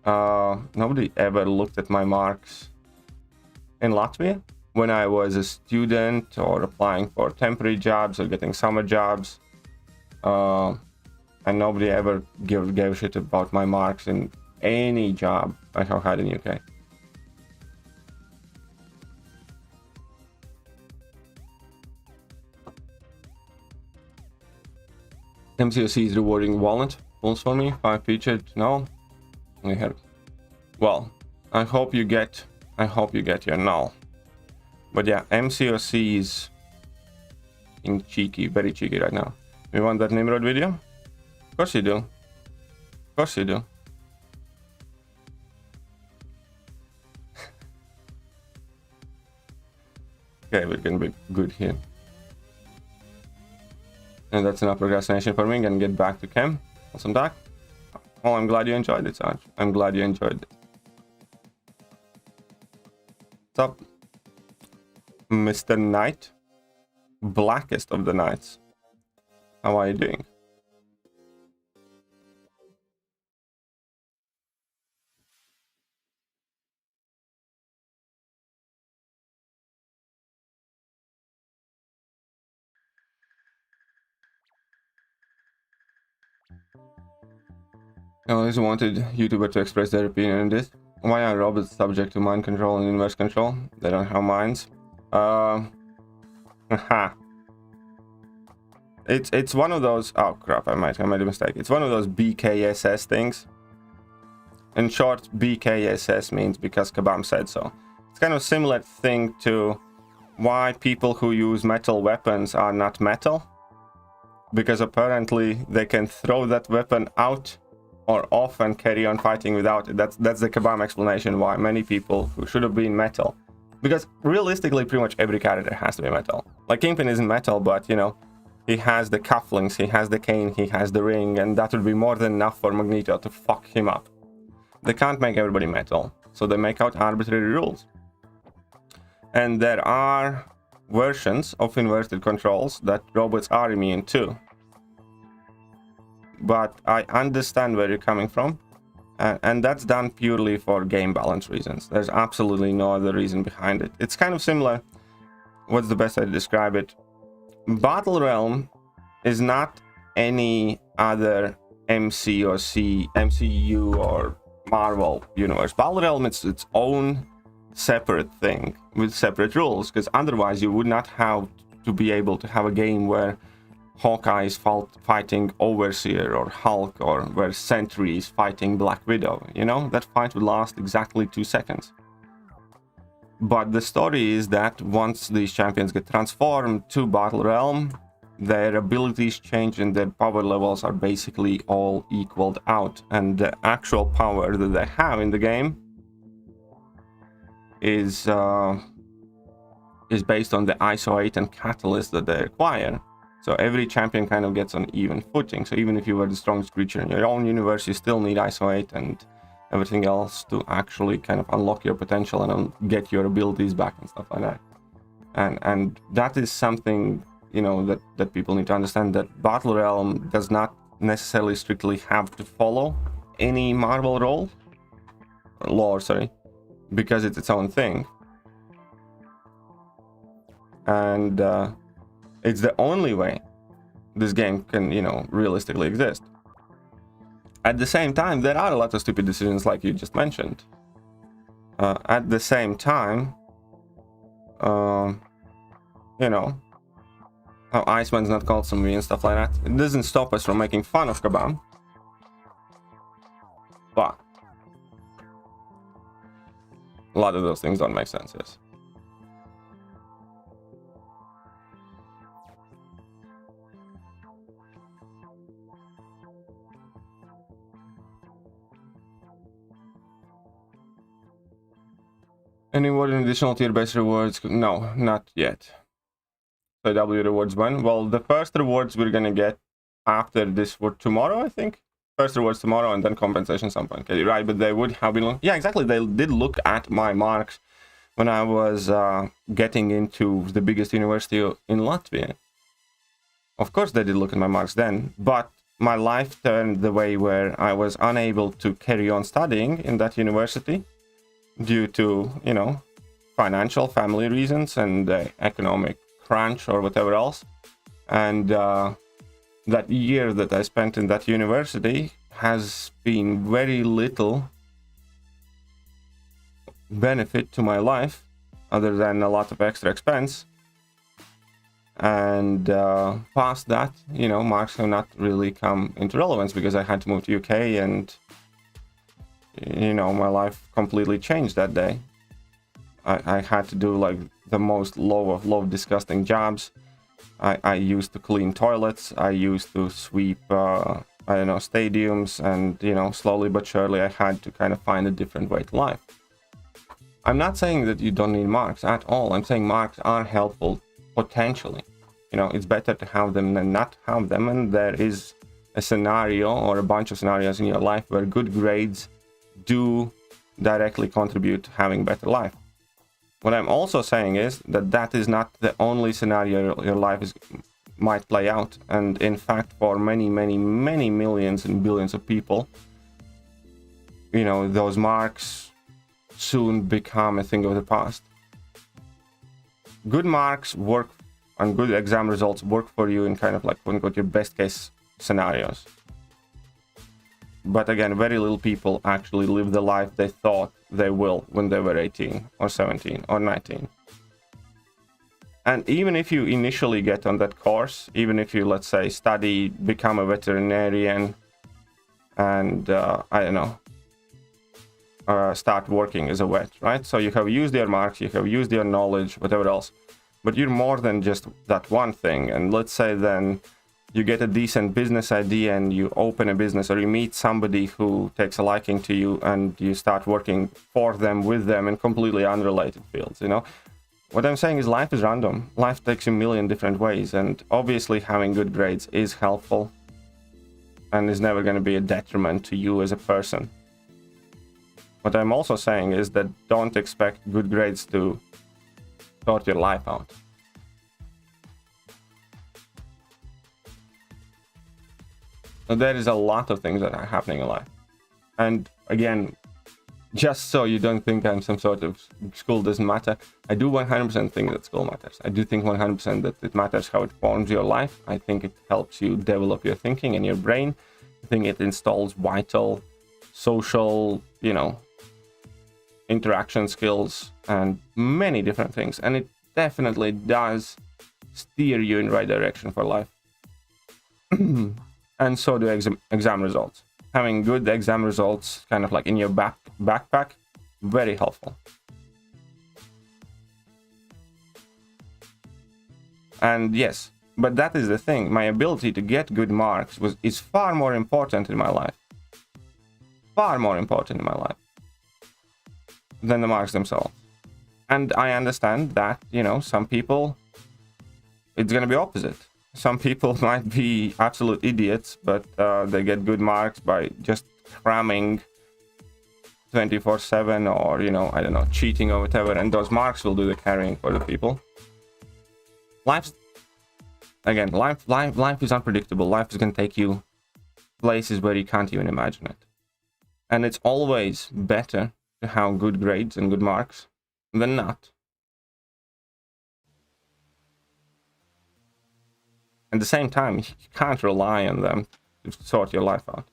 nobody ever looked at my marks in Latvia when I was a student or applying for temporary jobs or getting summer jobs, and nobody ever gave a shit about my marks in any job I have had in UK. MCOC is rewarding walnut pulls for me. 5 featured. No, I have. Well, I hope you get your null. But yeah, MCOC is being cheeky, very cheeky right now. You want that Nimrod video? Of course you do. Of course you do. Okay, we're gonna be good here. And that's enough procrastination for me. I'm gonna get back to chem. Awesome doc. Oh, I'm glad you enjoyed it, Sarge. I'm glad you enjoyed it. What's up, Mr. Knight? Blackest of the Knights. How are you doing? I always wanted YouTuber to express their opinion on this. Why are robots subject to mind control and universe control? They don't have minds. It's one of those. Oh crap! I made a mistake. It's one of those BKSS things. In short, BKSS means because Kabam said so. It's kind of similar thing to why people who use metal weapons are not metal, because apparently they can throw that weapon out or off and carry on fighting without it. That's the Kabam explanation why many people who should have been metal, because realistically pretty much every character has to be metal. Like Kingpin isn't metal, but you know, he has the cufflinks, he has the cane, he has the ring, and that would be more than enough for Magneto to fuck him up. They can't make everybody metal, so they make out arbitrary rules. And there are versions of inverted controls that robots are immune to. But I understand where you're coming from, and that's done purely for game balance reasons. There's absolutely no other reason behind it. It's kind of similar. What's the best way to describe it? Battle Realm is not any other MCOC, MCU or Marvel universe. Battle Realm is its own separate thing with separate rules, because otherwise you would not have to be able to have a game where Hawkeye is fighting Overseer or Hulk, or where Sentry is fighting Black Widow. You know, that fight would last exactly 2 seconds. But the story is that once these champions get transformed to Battle Realm, their abilities change and their power levels are basically all equaled out. And the actual power that they have in the game is based on the ISO 8 and catalyst that they acquire. So every champion kind of gets on even footing. So even if you were the strongest creature in your own universe, you still need ISO 8 and everything else to actually kind of unlock your potential and get your abilities back and stuff like that. And that is something, you know, that people need to understand, that Battle Realm does not necessarily strictly have to follow any Marvel lore, because it's its own thing. And it's the only way this game can, you know, realistically exist. At the same time, there are a lot of stupid decisions like you just mentioned. At the same time, you know, how Iceman's not called some and stuff like that. It doesn't stop us from making fun of Kabam. But a lot of those things don't make sense, yes. Any word in additional tier-based rewards? No, not yet. So W rewards when? Well, the first rewards we're gonna get after this for tomorrow, I think. First rewards tomorrow and then compensation some point. Okay, right, but they would have been... Yeah, exactly. They did look at my marks when I was getting into the biggest university in Latvia. Of course they did look at my marks then, but my life turned the way where I was unable to carry on studying in that university due to, you know, financial family reasons and economic crunch or whatever else. And that year that I spent in that university has been very little benefit to my life other than a lot of extra expense. And past that, you know, marks have not really come into relevance because I had to move to UK, and you know, my life completely changed that day. I had to do like the most low of low disgusting jobs. I used to clean toilets. I used to sweep, I don't know, stadiums, and you know, slowly but surely I had to kind of find a different way to life. I'm not saying that you don't need marks at all. I'm saying marks are helpful potentially. You know, it's better to have them than not have them. And there is a scenario or a bunch of scenarios in your life where good grades do directly contribute to having better life. What I'm also saying is that that is not the only scenario your life might play out. And in fact, for many, many, many millions and billions of people, you know, those marks soon become a thing of the past. Good marks work and good exam results work for you in kind of like quote-unquote your best case scenarios. But again, very little people actually live the life they thought they will when they were 18 or 17 or 19. And even if you initially get on that course, even if you, let's say, study, become a veterinarian, and I don't know, start working as a vet, right? So you have used your marks, you have used your knowledge, whatever else, but you're more than just that one thing. And let's say then you get a decent business idea and you open a business, or you meet somebody who takes a liking to you and you start working for them, with them in completely unrelated fields, you know? What I'm saying is life is random. Life takes you a million different ways, and obviously having good grades is helpful and is never going to be a detriment to you as a person. What I'm also saying is that don't expect good grades to sort your life out. So there is a lot of things that are happening in life. And again, just so you don't think I'm some sort of school doesn't matter, I do 100% think that school matters. I do think 100% that it matters how it forms your life. I think it helps you develop your thinking and your brain. I think it installs vital social, you know, interaction skills and many different things. And it definitely does steer you in the right direction for life. And so do exam results. Having good exam results kind of like in your backpack, very helpful. And yes, but that is the thing. My ability to get good marks is far more important in my life. Far more important in my life than the marks themselves. And I understand that, you know, some people, it's going to be opposite. Some people might be absolute idiots, but they get good marks by just cramming 24/7, or, you know, I don't know, cheating or whatever, and those marks will do the carrying for the people. Life is unpredictable. Life is going to take you places where you can't even imagine it. And it's always better to have good grades and good marks than not. At the same time, you can't rely on them to sort your life out.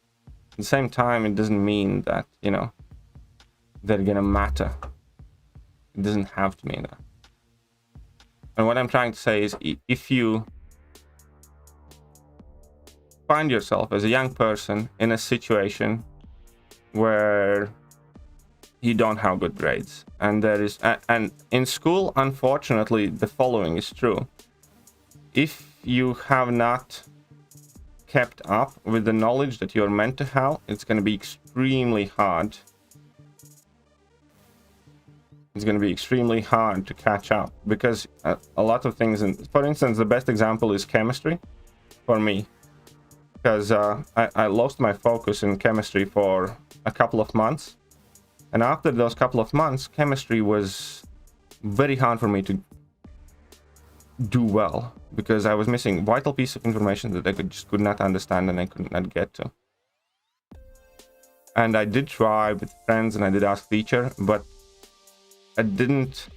At the same time, it doesn't mean that, you know, they're gonna matter. It doesn't have to mean that. And what I'm trying to say is, if you find yourself as a young person in a situation where you don't have good grades, and there is, and in school, unfortunately, the following is true. If you have not kept up with the knowledge that you're meant to have, it's going to be extremely hard. It's going to be extremely hard to catch up, because a lot of things, for instance, the best example is chemistry for me, because I lost my focus in chemistry for a couple of months, and after those couple of months, chemistry was very hard for me to do well, because I was missing a vital piece of information that I just could not understand and I could not get to. And I did try with friends and I did ask teacher, but I didn't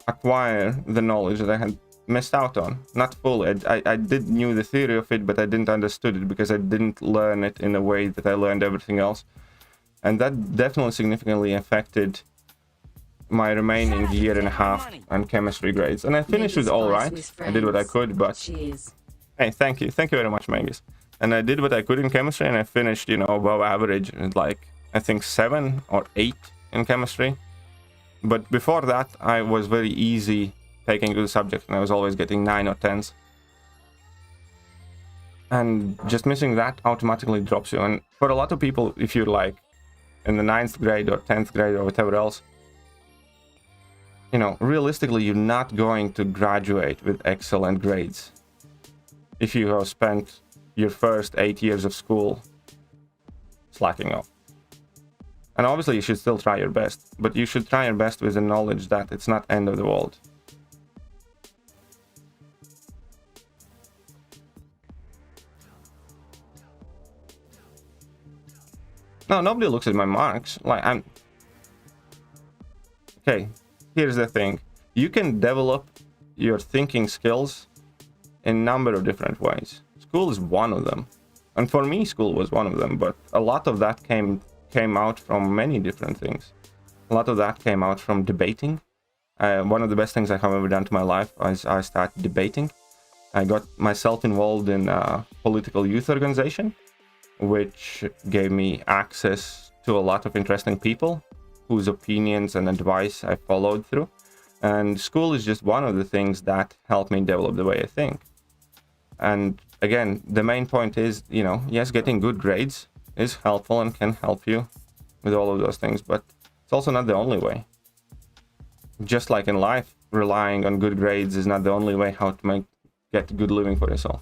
acquire the knowledge that I had missed out on. Not fully. I did knew the theory of it, but I didn't understood it because I didn't learn it in a way that I learned everything else. And that definitely significantly affected my remaining year and a half on chemistry grades. And I finished with all right. I did what I could, but hey, thank you very much, Mangus. And I did what I could in chemistry, and I finished, you know, above average, like I think 7 or 8 in chemistry. But before that, I was very easy taking to the subject, and I was always getting 9 or 10s. And just missing that automatically drops you. And for a lot of people, if you're like in the 9th grade or 10th grade or whatever else, you know, realistically, you're not going to graduate with excellent grades if you have spent your first 8 years of school slacking off. And obviously, you should still try your best, but you should try your best with the knowledge that it's not end of the world. No, nobody looks at my marks. Like, I'm... Okay, here's the thing. You can develop your thinking skills in a number of different ways. School is one of them. And for me, school was one of them, but a lot of that came out from many different things. A lot of that came out from debating. One of the best things I have ever done to my life is I started debating. I got myself involved in a political youth organization, which gave me access to a lot of interesting people whose opinions and advice I followed through. And school is just one of the things that helped me develop the way I think. And again, the main point is, you know, yes, getting good grades is helpful and can help you with all of those things, but it's also not the only way. Just like in life, relying on good grades is not the only way how to get a good living for yourself.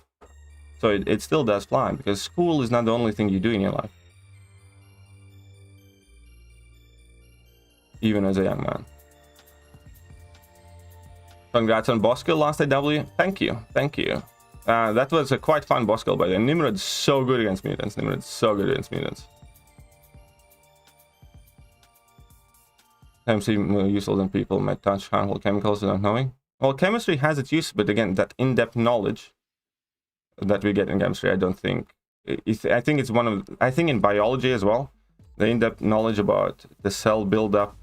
So it still does fly, because school is not the only thing you do in your life. Even as a young man. Congrats on boss kill last AW. Thank you, thank you. That was a quite fun boss kill by the way. Nimrod's so good against mutants. Nimrod's so good against mutants. MC more useful than people might touch harmful chemicals without knowing. Well, chemistry has its use, but again, that in-depth knowledge that we get in chemistry, I don't think. I think it's one of. I think in biology as well, the in-depth knowledge about the cell buildup,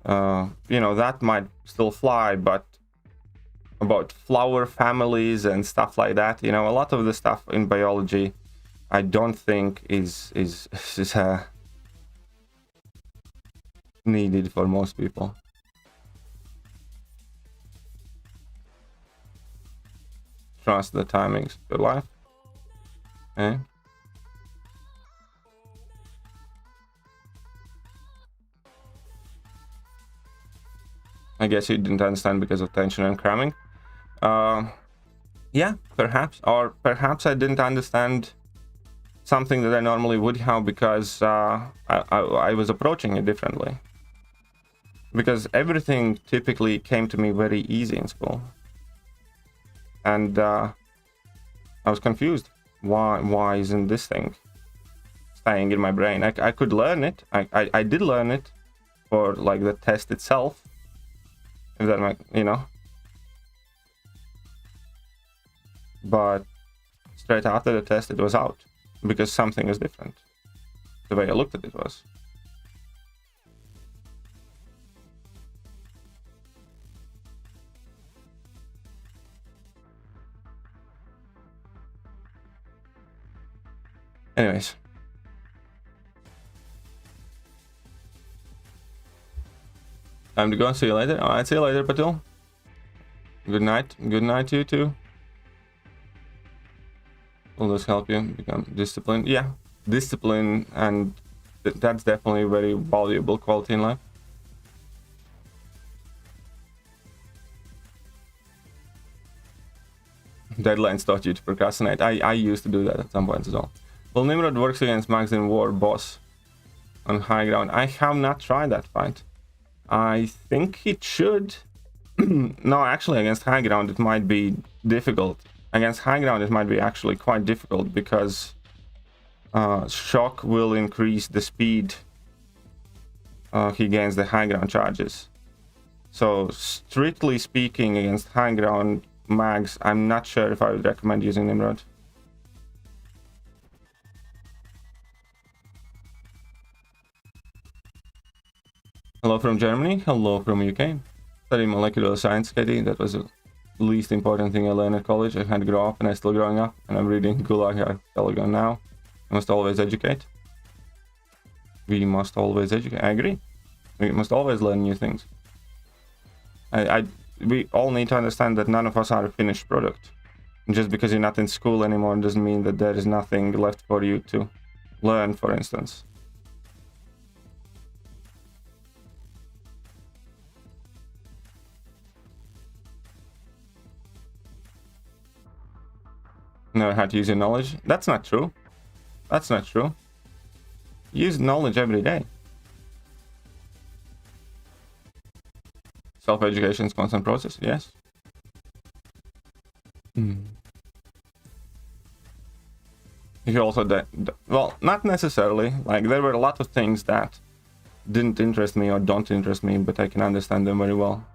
you know, that might still fly, but about flower families and stuff like that, you know, a lot of the stuff in biology, I don't think is needed for most people. Trust the timings of your life. Okay. I guess you didn't understand because of tension and cramming. Yeah, perhaps. Or perhaps I didn't understand something that I normally would have because I was approaching it differently. Because everything typically came to me very easy in school. And I was confused. Why isn't this thing staying in my brain? I could learn it. I did learn it for like the test itself. If that might, you know. But straight after the test it was out. Because something was different. The way I looked at it was. Anyways. Time to go. See you later. Alright, see you later, Patul. Good night. Good night to you too. Will this help you become disciplined? Yeah, discipline, and that's definitely a very valuable quality in life. Deadlines taught you to procrastinate. I used to do that at some point as well. Well, Nimrod works against Max in War boss on high ground. I have not tried that fight. I think it should. No, actually, against high ground it might be difficult. Against high ground it might be actually quite difficult because shock will increase the speed he gains the high ground charges. So strictly speaking, against high ground mags, I'm not sure if I would recommend using Nimrod. Hello from Germany, hello from UK. Studying molecular science, Katie. That was the least important thing I learned at college. I had to grow up and I'm still growing up. And I'm reading Gulag Archipelago now. I must always educate. We must always educate. I agree. We must always learn new things. We all need to understand that none of us are a finished product. Just because you're not in school anymore doesn't mean that there is nothing left for you to learn, for instance. Know how to use your knowledge? That's not true. That's not true. Use knowledge every day. Self-education is a constant process, yes. You also well, not necessarily. Like, there were a lot of things that didn't interest me or don't interest me, but I can understand them very well.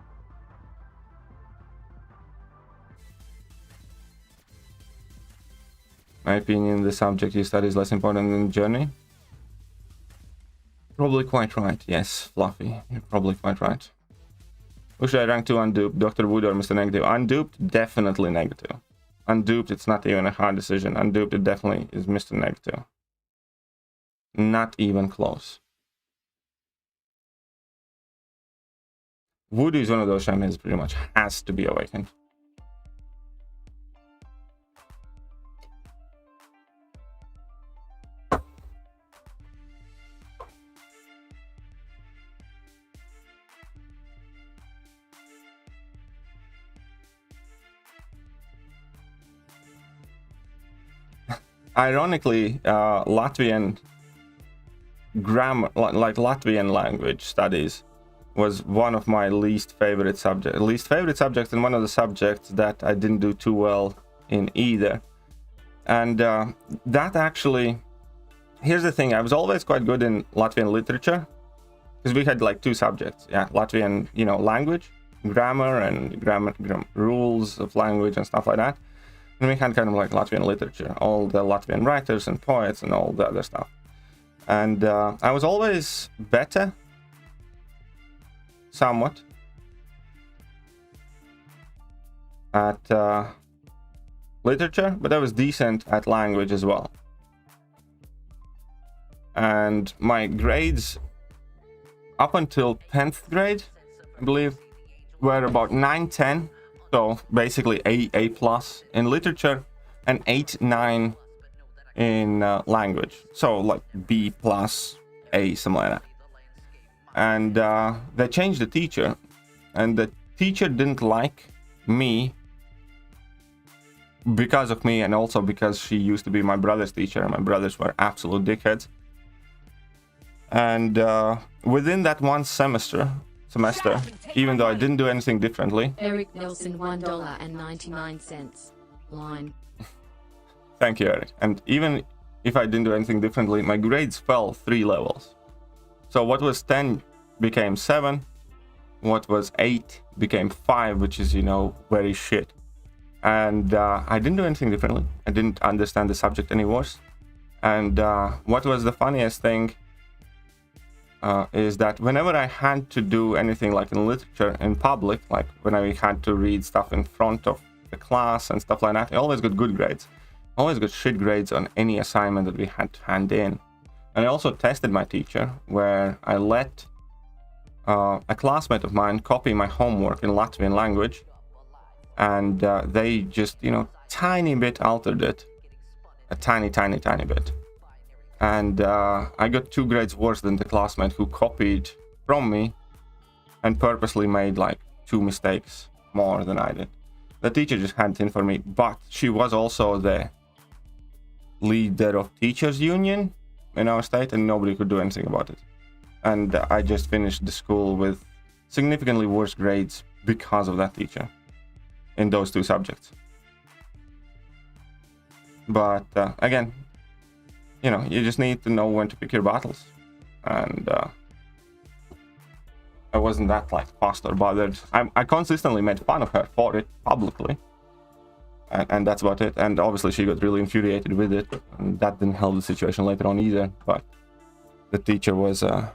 My opinion, the subject you study is less important than the journey. Probably quite right. Yes, Fluffy, you're probably quite right. Who should I rank to unduped? Dr. Wood or Mr. Negative? Unduped, definitely negative. Unduped, it's not even a hard decision. Unduped, it definitely is Mr. Negative. Not even close. Voodoo is one of those shamans pretty much has to be awakened. Ironically, Latvian grammar, like Latvian language studies, was one of my least favorite subjects, and one of the subjects that I didn't do too well in either. And that actually, here's the thing, I was always quite good in Latvian literature, because we had like two subjects, yeah, Latvian, you know, language, grammar and grammar rules of language and stuff like that. And we had kind of like Latvian literature, all the Latvian writers and poets and all the other stuff. And I was always better, somewhat, at literature, but I was decent at language as well. And my grades up until 10th grade, I believe, were about 9, 10. So basically A plus in literature and 8, 9 in language. So like B plus A, something like that. And they changed the teacher, and the teacher didn't like me because of me, and also because she used to be my brother's teacher, and my brothers were absolute dickheads. And within that one semester, even though I didn't do anything differently. Eric Nelson, $1.99. Line. Thank you, Eric. And even if I didn't do anything differently, my grades fell 3 levels. So what was 10 became 7, what was 8 became 5, which is, you know, very shit. And I didn't do anything differently. I didn't understand the subject any worse. And what was the funniest thing is that whenever I had to do anything like in literature in public, like when I had to read stuff in front of the class and stuff like that, I always got good grades. I always got shit grades on any assignment that we had to hand in. And I also tested my teacher, where I let a classmate of mine copy my homework in Latvian language, and they just, you know, tiny bit altered it, a tiny bit. And I got 2 grades worse than the classmate who copied from me and purposely made like 2 mistakes more than I did. The teacher just handed in for me, but she was also the leader of teachers union in our state, and nobody could do anything about it. And I just finished the school with significantly worse grades because of that teacher in those 2 subjects. But again, you know, you just need to know when to pick your battles. And I wasn't that like fussed or bothered. I consistently made fun of her for it publicly. And that's about it. And obviously she got really infuriated with it. And that didn't help the situation later on either. But the teacher was a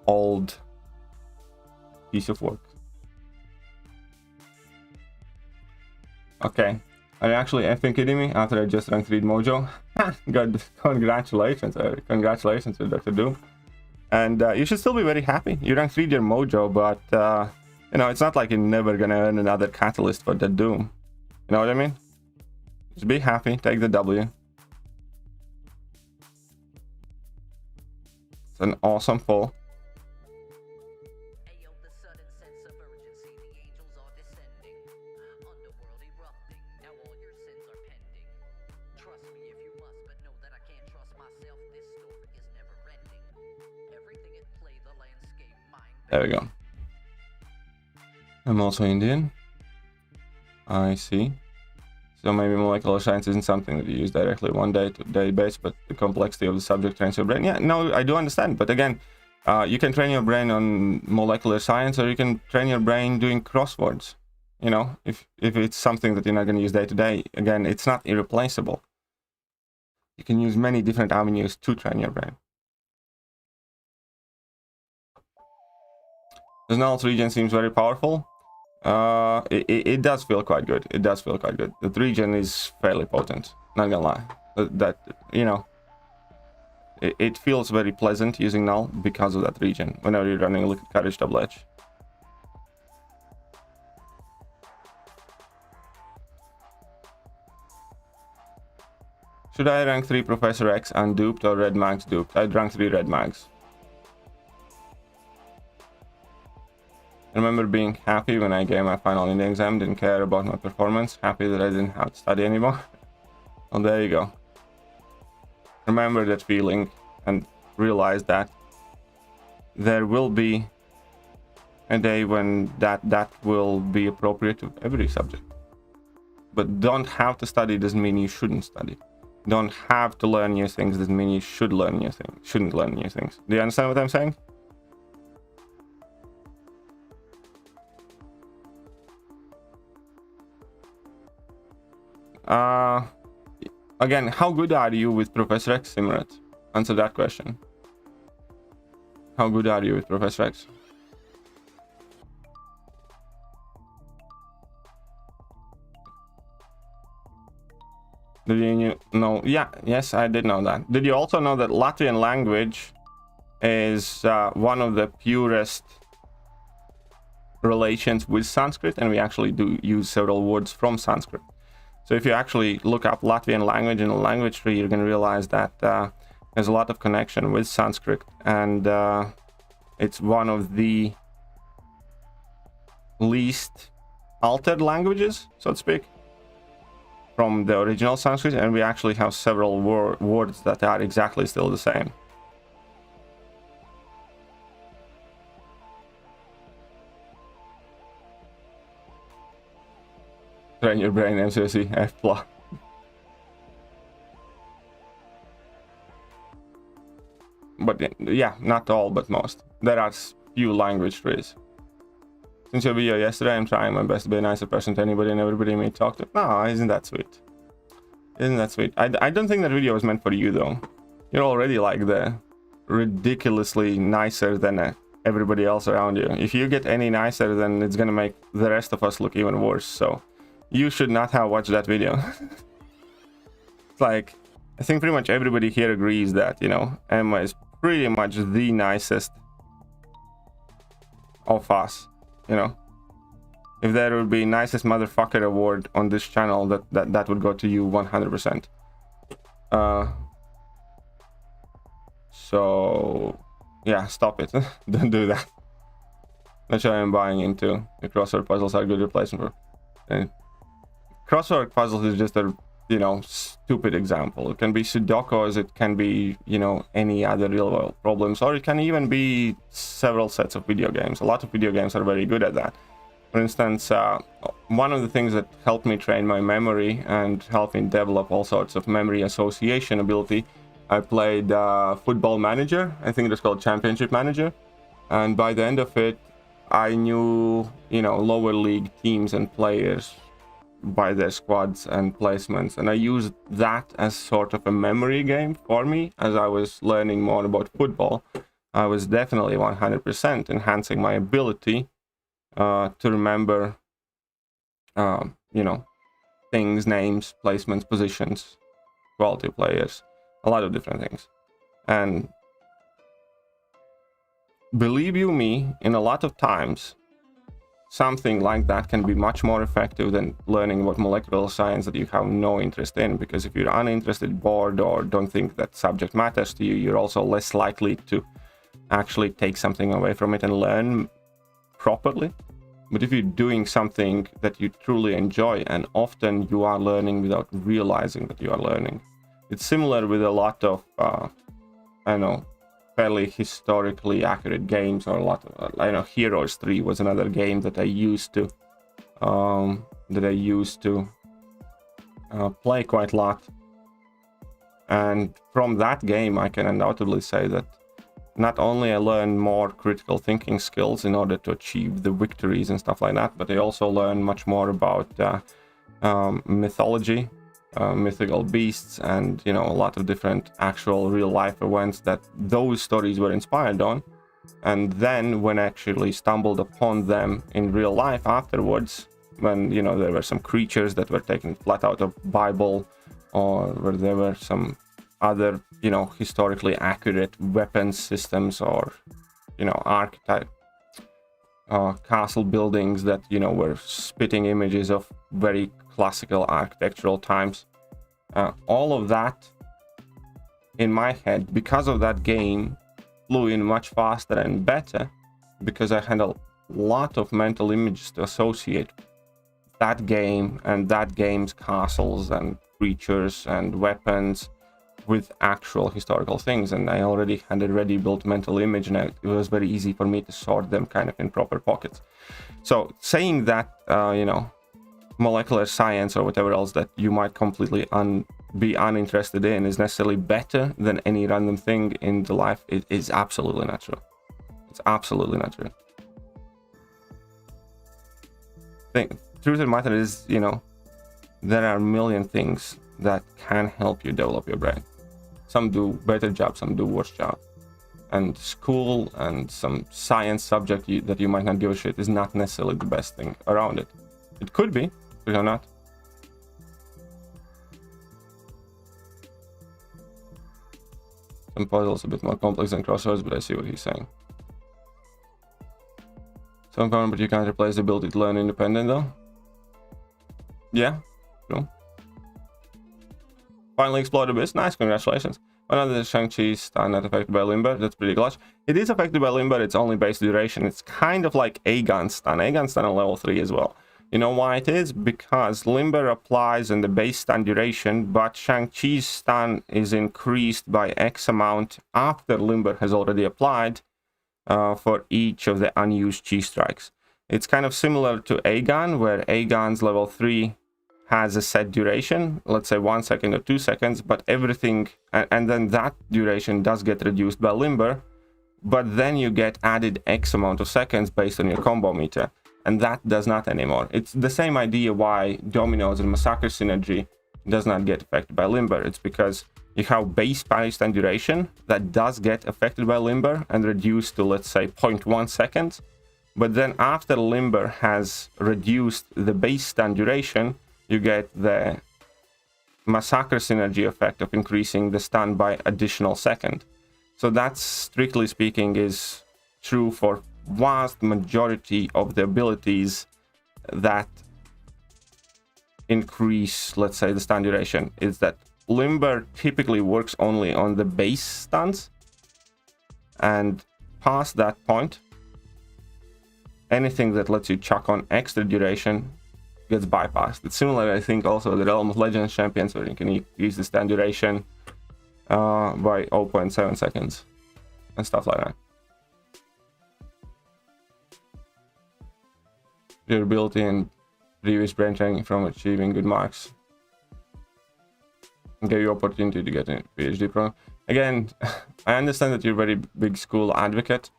old piece of work. Okay. Are you actually effing kidding me after I just ranked 3 Mojo? God, congratulations, Eric. Congratulations to Dr. Doom. And you should still be very happy. You ranked 3 your Mojo, but you know, it's not like you're never gonna earn another catalyst for the Doom. You know what I mean? Just be happy, take the W. It's an awesome pull. There we go. I'm also Indian. I see. So maybe molecular science isn't something that you use directly on day-to-day basis, but the complexity of the subject trains your brain. Yeah, no, I do understand. But again, you can train your brain on molecular science, or you can train your brain doing crosswords. You know, if it's something that you're not going to use day-to-day, again, it's not irreplaceable. You can use many different avenues to train your brain. The Null's region seems very powerful. It does feel quite good. It does feel quite good. The region is fairly potent. Not gonna lie. That you know, it feels very pleasant using Null because of that region. Whenever you're running Liquid Courage double edge. Should I rank 3 Professor X unduped or Red Mags duped? I'd rank 3 Red Mags. I remember being happy when I gave my final India exam, didn't care about my performance, happy that I didn't have to study anymore. Well, there you go. Remember that feeling and realize that there will be a day when that will be appropriate to every subject. But don't have to study doesn't mean you shouldn't study. Don't have to learn new things doesn't mean you should learn new things. Shouldn't learn new things. Do you understand what I'm saying? Again, how good are you with Professor X, Simrat? Answer that question. How good are you with Professor X? Did you know? Yeah, yes, I did know that. Did you also know that Latvian language is one of the purest relations with Sanskrit, and we actually do use several words from Sanskrit. So if you actually look up Latvian language in the language tree, you're going to realize that there's a lot of connection with Sanskrit, and it's one of the least altered languages, so to speak, from the original Sanskrit, and we actually have several words that are exactly still the same. Train your brain, MCOC, F+. But yeah, not all, but most. There are few language trees. Since your video yesterday, I'm trying my best to be a nicer person to anybody and everybody may talk to. No, isn't that sweet? Isn't that sweet? I don't think that video was meant for you, though. You're already like the ridiculously nicer than everybody else around you. If you get any nicer, then it's gonna make the rest of us look even worse, so you should not have watched that video. It's like, I think pretty much everybody here agrees that, you know, Emma is pretty much the nicest of us, you know. If there would be nicest motherfucker award on this channel, that would go to you 100%. So yeah, stop it. Don't do that. Not sure I'm buying into. The crossword puzzles are a good replacement for. Crossword puzzles is just a, you know, stupid example. It can be Sudokus, it can be, you know, any other real world problems, or it can even be several sets of video games. A lot of video games are very good at that. For instance, one of the things that helped me train my memory and helped me develop all sorts of memory association ability, I played Football Manager. I think it was called Championship Manager. And by the end of it, I knew, you know, lower league teams and players by their squads and placements, and I used that as sort of a memory game for me as I was learning more about football. I was definitely 100% enhancing my ability to remember, you know, things, names, placements, positions, quality of players, a lot of different things. And believe you me, in a lot of times, something like that can be much more effective than learning about molecular science that you have no interest in, because if you're uninterested, bored, or don't think that subject matters to you, you're also less likely to actually take something away from it and learn properly. But if you're doing something that you truly enjoy, and often you are learning without realizing that you are learning. It's similar with a lot of, I don't know, fairly historically accurate games, or a lot of, I know, Heroes 3 was another game that I used to, play quite a lot. And from that game, I can undoubtedly say that not only I learned more critical thinking skills in order to achieve the victories and stuff like that, but I also learned much more about mythology, mythical beasts, and, you know, a lot of different actual real life events that those stories were inspired on. And then when I actually stumbled upon them in real life afterwards, when, you know, there were some creatures that were taken flat out of Bible, or where there were some other, you know, historically accurate weapons systems, or, you know, archetype castle buildings that, you know, were spitting images of very classical architectural times. All of that in my head, because of that game, flew in much faster and better, because I had a lot of mental images to associate that game and that game's castles and creatures and weapons with actual historical things, and I already had a ready built mental image, and it was very easy for me to sort them kind of in proper pockets. So saying that, you know, molecular science or whatever else that you might completely be uninterested in is necessarily better than any random thing in the life, it is absolutely not true. It's absolutely not true. Truth of the matter is, you know, there are a million things that can help you develop your brain. Some do better job, some do worse job. And school and some science subject that you might not give a shit is not necessarily the best thing around it. It could be, but or not. Some puzzles a bit more complex than Crossroads, but I see what he's saying. Some common, but you can't replace the ability to learn independent though. Yeah, no. Finally explored Abyss. Nice, congratulations. Another Shang-Chi stun not affected by Limber. That's pretty clutch. It is affected by Limber, it's only base duration. It's kind of like Aegon stun. Aegon stun on level 3 as well. You know why it is? Because Limber applies in the base stun duration, but Shang-Chi's stun is increased by X amount after Limber has already applied for each of the unused chi strikes. It's kind of similar to Aegon, where Aegon's level 3 has a set duration, let's say 1 second or 2 seconds, but everything, and then that duration does get reduced by Limber, but then you get added X amount of seconds based on your combo meter, and that does not anymore. It's the same idea why Dominoes and Massacre Synergy does not get affected by Limber. It's because you have base parry stun duration that does get affected by Limber and reduced to, let's say, 0.1 seconds, but then after Limber has reduced the base stun duration, you get the Massacre Synergy effect of increasing the stun by additional second. So that's, strictly speaking, is true for vast majority of the abilities that increase, let's say, the stun duration. Is that Limber typically works only on the base stuns, and past that point, anything that lets you chuck on extra duration gets bypassed. It's similar, I think, also the Realm of Legends champions, where you can use the stun duration by 0.7 seconds and stuff like that. Durability and previous brain training from achieving good marks and give you opportunity to get a PhD program. Again, I understand that you're a very big school advocate,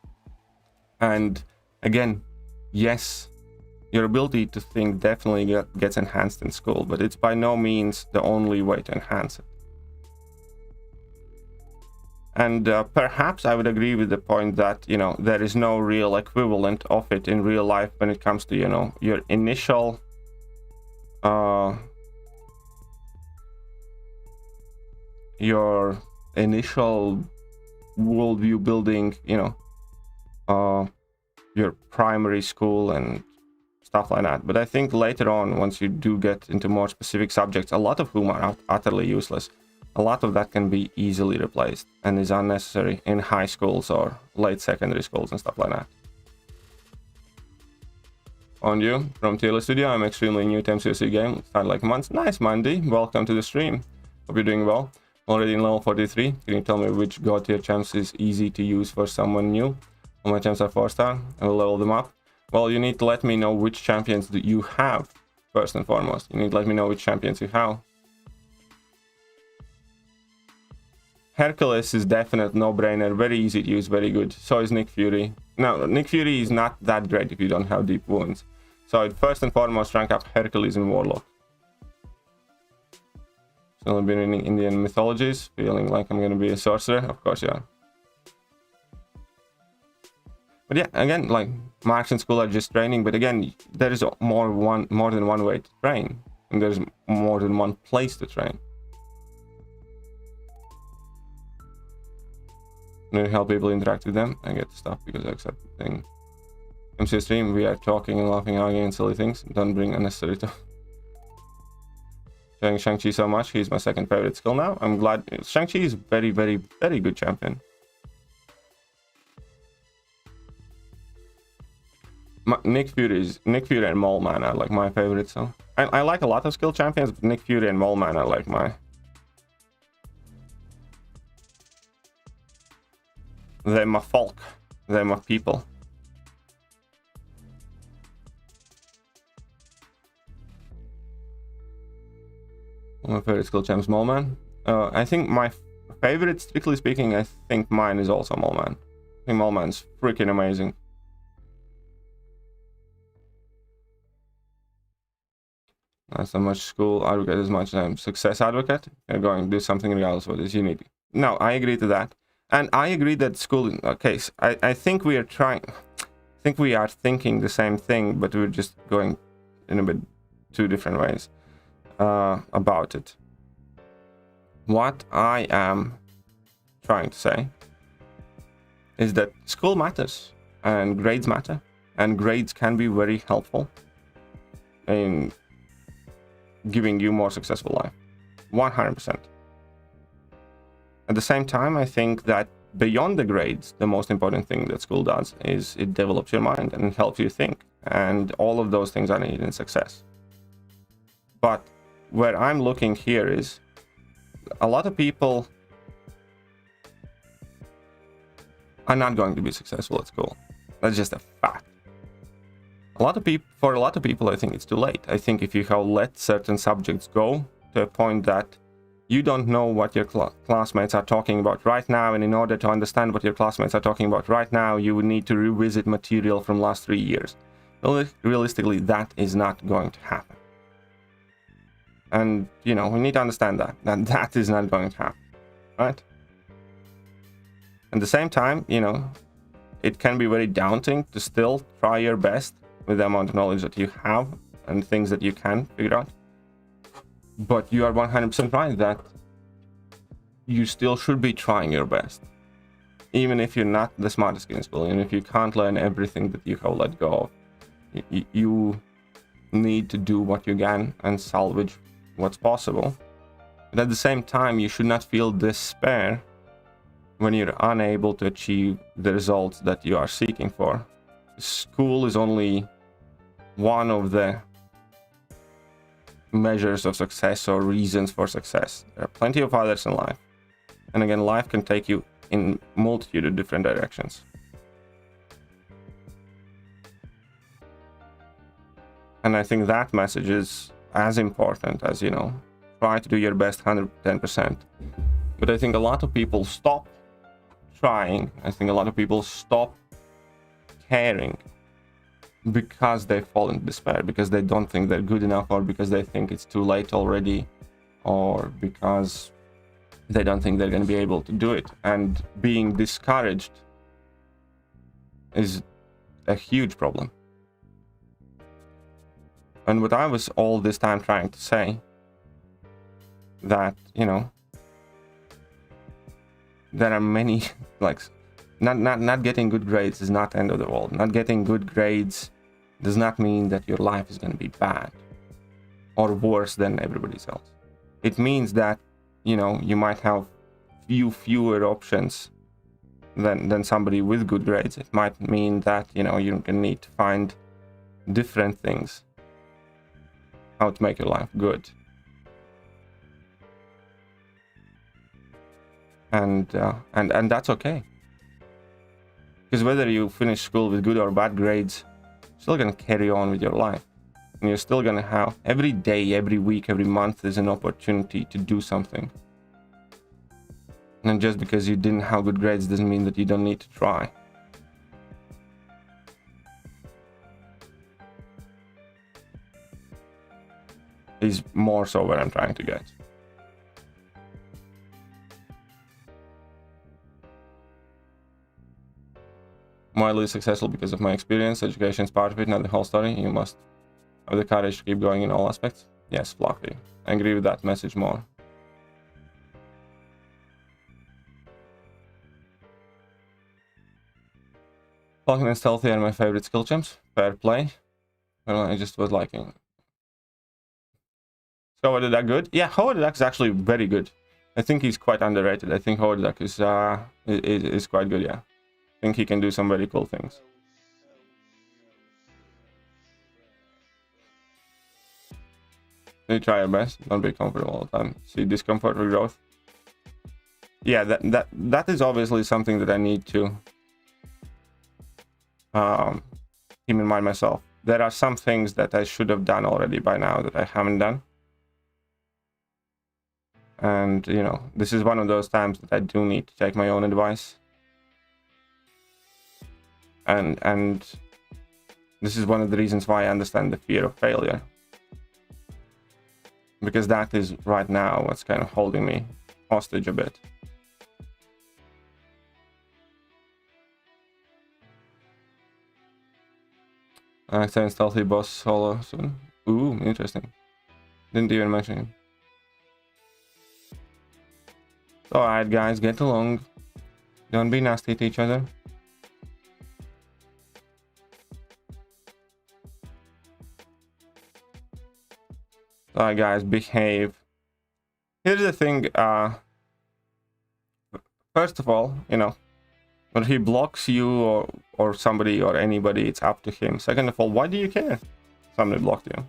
and again, yes, your ability to think definitely gets enhanced in school, but it's by no means the only way to enhance it. And perhaps I would agree with the point that, you know, there is no real equivalent of it in real life when it comes to, you know, your initial worldview building, you know, your primary school and stuff like that. But I think later on, once you do get into more specific subjects, a lot of whom are utterly useless, a lot of that can be easily replaced and is unnecessary in high schools or late secondary schools and stuff like that. On you, from TLS Studio, I'm extremely new to MCOC game, started like a month. Nice, Mandy, welcome to the stream. Hope you're doing well. Already in level 43, can you tell me which god tier champs is easy to use for someone new? All my champs are 4-star, I will level them up. Well, you need to let me know which champions do you have, first and foremost. You need to let me know which champions you have. Hercules is definite no-brainer, very easy to use, very good. So is Nick Fury. No, Nick Fury is not that great if you don't have deep wounds. So I'd first and foremost rank up Hercules and Warlock. Still been reading Indian mythologies, feeling like I'm gonna be a sorcerer. Of course, yeah. But yeah, again, like marks in school are just training. But again, there is more than one way to train, and there's more than one place to train. When you help people interact with them, I get stuff because I accept the thing. MC stream, we are talking and laughing, arguing and silly things. Don't bring unnecessary stuff. Enjoying Shang-Chi so much, he's my second favorite skill now. I'm glad. Shang-Chi is very, very, very good champion. Nick Fury and Mole Man are like my favorite, so I like a lot of skill champions, but Nick Fury and Mole Man are like my... They're my folk. They're my people. My favorite skill champ is Mole Man. I think my favorite, strictly speaking, I think mine is also Mole Man. I think Mole Man's freaking amazing. Not so much school advocate as much as I'm success advocate. You're going to do something regardless of what is you need. No, I agree to that. And I agree that school in a case, I think we are thinking the same thing, but we're just going in a bit two different ways about it. What I am trying to say is that school matters and grades matter, and grades can be very helpful in giving you more successful life. 100%. At the same time, I think that beyond the grades, the most important thing that school does is it develops your mind and helps you think. And all of those things are needed in success. But where I'm looking here is a lot of people are not going to be successful at school. That's just a fact. For a lot of people, I think it's too late. I think if you have let certain subjects go to a point that you don't know what your classmates are talking about right now, and in order to understand what your classmates are talking about right now, you would need to revisit material from last 3 years. Realistically, that is not going to happen. And, you know, we need to understand that is not going to happen, right? At the same time, you know, it can be very daunting to still try your best with the amount of knowledge that you have and things that you can figure out. But you are 100% right that you still should be trying your best. Even if you're not the smartest kid in school, and if you can't learn everything that you have let go of, you need to do what you can and salvage what's possible. But at the same time, you should not feel despair when you're unable to achieve the results that you are seeking for. School is only one of the measures of success or reasons for success. There are plenty of others in life. And again, life can take you in multitude of different directions. And I think that message is as important as, you know, try to do your best 110%. But I think a lot of people stop trying. I think a lot of people stop caring because they fall into despair, because they don't think they're good enough, or because they think it's too late already, or because they don't think they're going to be able to do it. And being discouraged is a huge problem. And what I was all this time trying to say, that, you know, there are many, like, not getting good grades is not the end of the world. Not getting good grades does not mean that your life is going to be bad or worse than everybody else. It means that, you know, you might have fewer options than somebody with good grades. It might mean that, you know, you're going to need to find different things how to make your life good. And that's okay. Because whether you finish school with good or bad grades, you're still going to carry on with your life. And you're still going to have every day, every week, every month is an opportunity to do something. And just because you didn't have good grades doesn't mean that you don't need to try. Is more so where I'm trying to get. Mildly successful because of my experience. Education is part of it, not the whole story. You must have the courage to keep going in all aspects. Yes, Fluffy. I agree with that message more. Talking and stealthy are my favorite skill champs. Fair play. Well, I just was liking. So Howard the Duck good? Yeah, Howard the Duck is actually very good. I think he's quite underrated. I think Howard the Duck is quite good, yeah. I think he can do some very cool things. You try your best. Don't be comfortable all the time. See discomfort for growth. Yeah, that is obviously something that I need to keep in mind myself. There are some things that I should have done already by now that I haven't done. And, you know, this is one of those times that I do need to take my own advice. And this is one of the reasons why I understand the fear of failure. Because that is right now what's kind of holding me hostage a bit. I say stealthy boss solo soon. Ooh, interesting. Didn't even mention him. Alright guys, get along. Don't be nasty to each other. Alright guys, behave. Here's the thing, first of all, you know, when he blocks you or somebody or anybody, it's up to him. Second of all, why do you care? Somebody blocked you.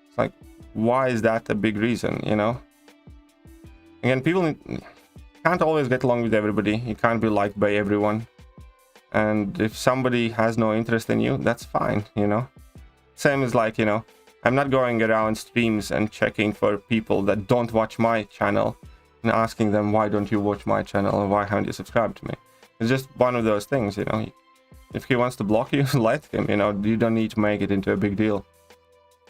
It's like, why is that a big reason, you know? Again, people can't always get along with everybody. You can't be liked by everyone. And if somebody has no interest in you, that's fine, you know? Same as like, you know, I'm not going around streams and checking for people that don't watch my channel and asking them, why don't you watch my channel or why haven't you subscribed to me? It's just one of those things, you know. If he wants to block you, let him, you know. You don't need to make it into a big deal.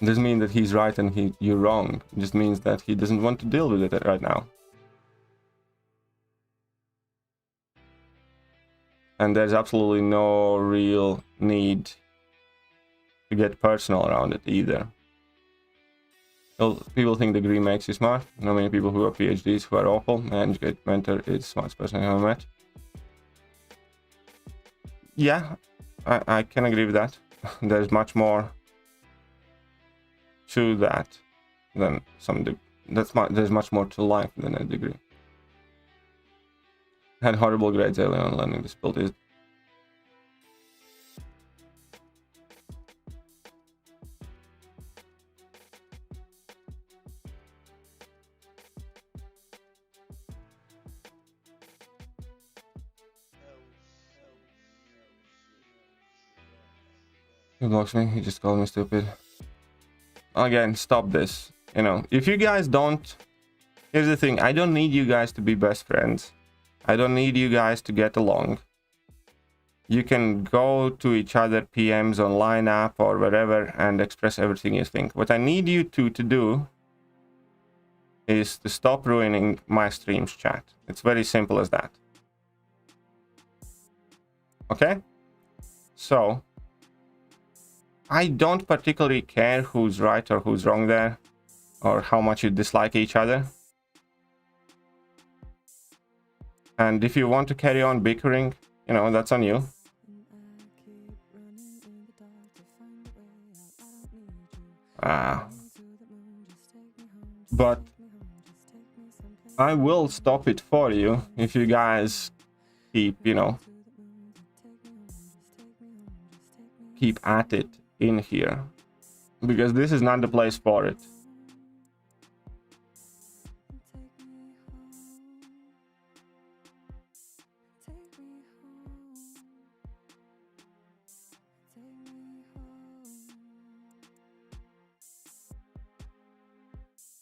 It doesn't mean that he's right and you're wrong. It just means that he doesn't want to deal with it right now. And there's absolutely no real need to get personal around it either. Well, people think degree makes you smart. Not many people who have PhDs who are awful. And great mentor is the smartest person I've ever met. Yeah, I can agree with that. There's much more to that than some. There's much more to life than a degree. Had horrible grades early on learning disabilities. He blocks me, he just called me stupid. Again, stop this. You know, if you guys don't... Here's the thing, I don't need you guys to be best friends. I don't need you guys to get along. You can go to each other PMs on Line App or wherever and express everything you think. What I need you to do is to stop ruining my stream's chat. It's very simple as that. Okay? So, I don't particularly care who's right or who's wrong there, or how much you dislike each other. And if you want to carry on bickering, you know, that's on you. But I will stop it for you if you guys keep, you know, keep at it in here, because this is not the place for it.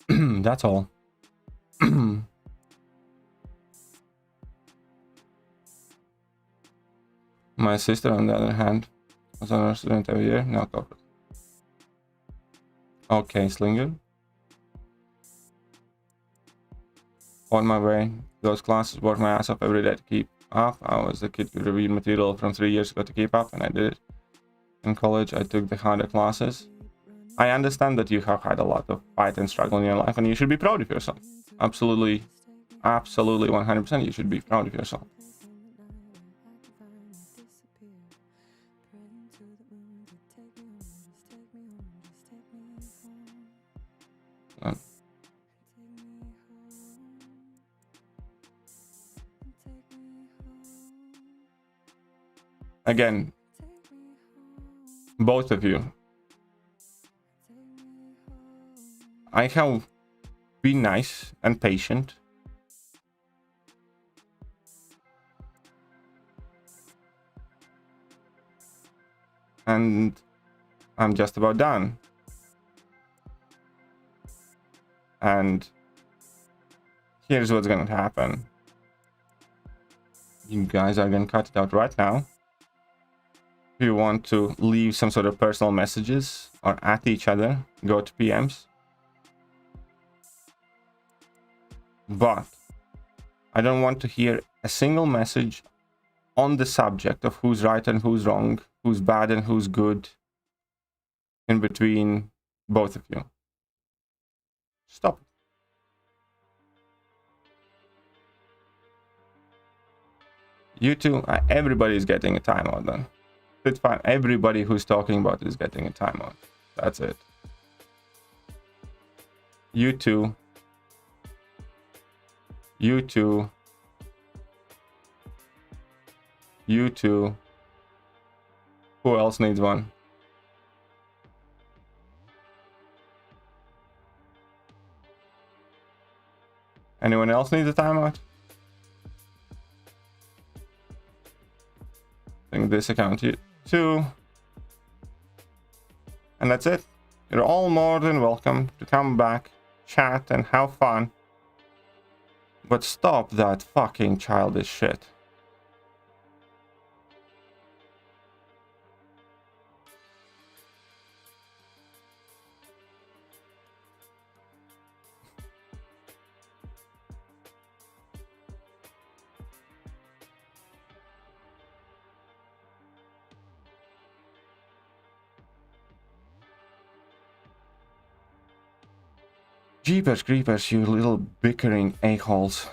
That's all. My sister, on the other hand, was another student every year. Now covered. Okay, Slinger. On my way, those classes worked my ass off every day to keep up. I was the kid who reviewed material from 3 years ago to keep up, and I did it. In college, I took the harder classes. I understand that you have had a lot of fight and struggle in your life, and you should be proud of yourself. Absolutely, absolutely 100% you should be proud of yourself. Again, both of you, I have been nice and patient. And I'm just about done. And here's what's gonna happen. You guys are gonna cut it out right now. If you want to leave some sort of personal messages or at each other, go to PMs. But I don't want to hear a single message on the subject of who's right and who's wrong, who's bad and who's good, in between both of you. Stop it. You two, everybody's getting a timeout then. It's fine. Everybody who's talking about it is getting a timeout. That's it. You two. You two. You two. Who else needs one? Anyone else needs a timeout? I think this account here too. And that's it. You're all more than welcome to come back, chat, and have fun. But stop that fucking childish shit. Jeepers creepers, you little bickering a-holes.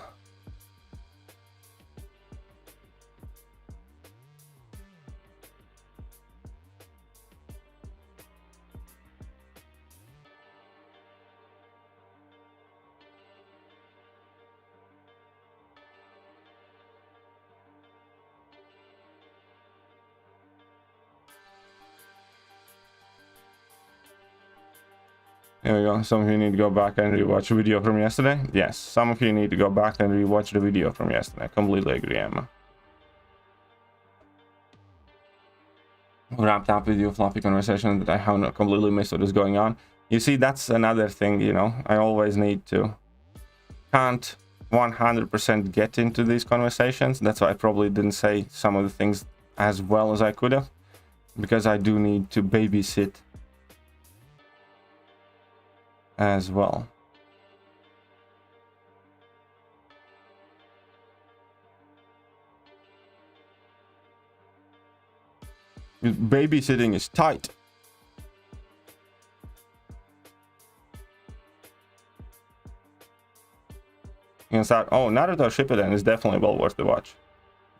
There we go. Some of you need to go back and rewatch the video from yesterday. Yes, some of you need to go back and rewatch the video from yesterday. I completely agree, Emma. Wrapped up with your floppy conversation that I have not completely missed what is going on. You see, that's another thing, you know, I always need to. Can't 100% get into these conversations. That's why I probably didn't say some of the things as well as I could have. Because I do need to babysit as well. Babysitting is tight. You can start. Oh, Naruto Shippuden is definitely well worth the watch.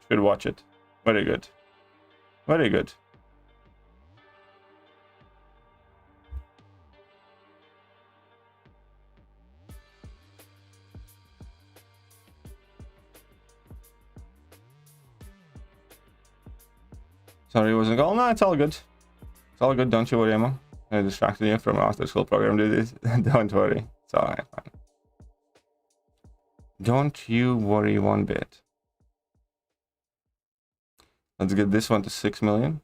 Should watch it. Very good. Very good. Sorry, it wasn't a goal. No, it's all good. It's all good. Don't you worry, Emma. I distracted you from after school program. Did it? Don't worry. It's all right, man. Don't you worry one bit. Let's get this one to 6 million.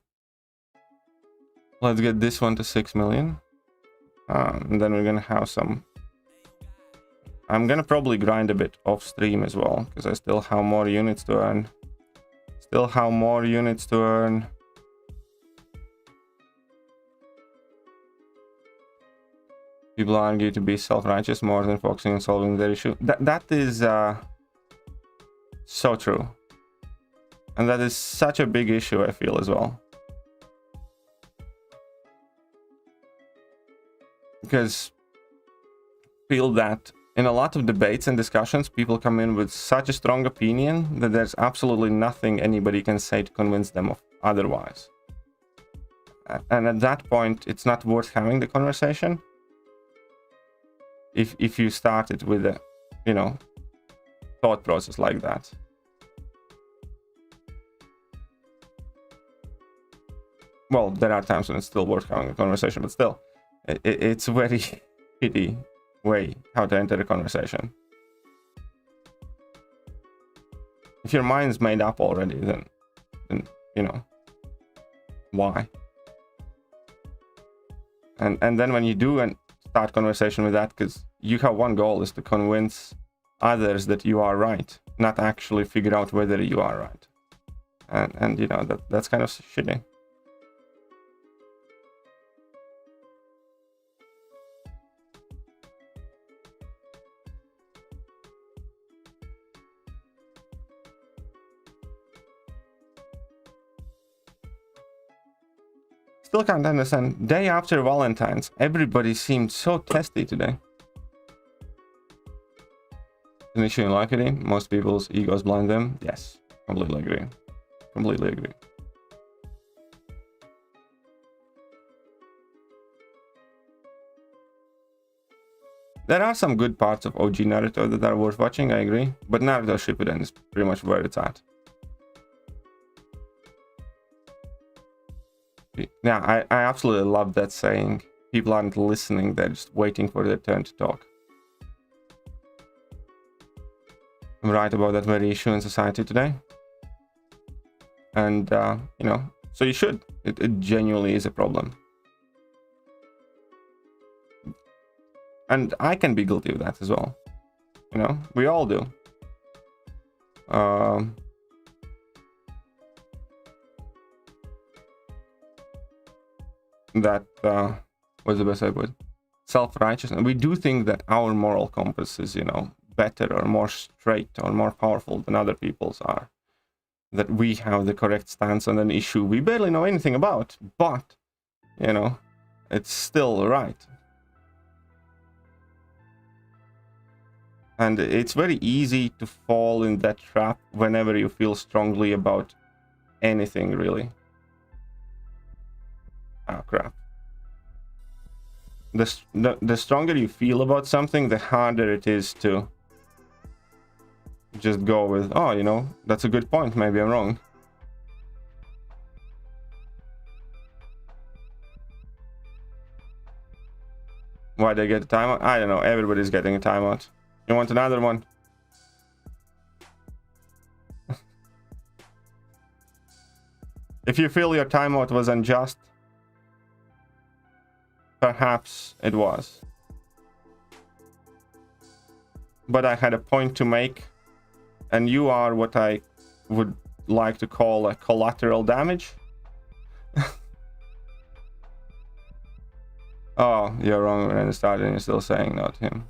Let's get this one to 6 million. And then we're gonna have some. I'm gonna probably grind a bit off stream as well, because I still have more units to earn. People argue to be self-righteous more than focusing on solving their issue. That is so true. And that is such a big issue, I feel, as well. Because I feel that in a lot of debates and discussions, people come in with such a strong opinion that there's absolutely nothing anybody can say to convince them of otherwise. And at that point, it's not worth having the conversation. If you started with a, you know, thought process like that. Well, there are times when it's still worth having a conversation, but still, it's a very shitty way how to enter a conversation. If your mind's made up already, then you know, why? And then when you do and start conversation with that, because you have one goal, is to convince others that you are right, not actually figure out whether you are right. And you know, that's kind of shitty. Still can't understand. Day after Valentine's, everybody seemed so testy today. An issue in life, most people's egos blind them. Yes, completely agree. Completely agree. There are some good parts of OG Naruto that are worth watching, I agree. But Naruto Shippuden is pretty much where it's at. Yeah, I absolutely love that saying. People aren't listening, they're just waiting for their turn to talk. I'm right about that very issue in society today. And, you know, so you should. It genuinely is a problem. And I can be guilty of that as well. You know, we all do. That what's the best I put? Self-righteousness. We do think that our moral compass is, you know, better or more straight or more powerful than other people's are. That we have the correct stance on an issue we barely know anything about, but, you know, it's still right. And it's very easy to fall in that trap whenever you feel strongly about anything, really. Oh, crap. The stronger you feel about something, the harder it is to just go with, oh, you know, that's a good point, maybe I'm wrong. Why they get a timeout? I don't know, everybody's getting a timeout. You want another one? If you feel your timeout was unjust, perhaps it was. But I had a point to make, and you are what I would like to call a collateral damage. Oh, you're wrong when I started and you're still saying not him.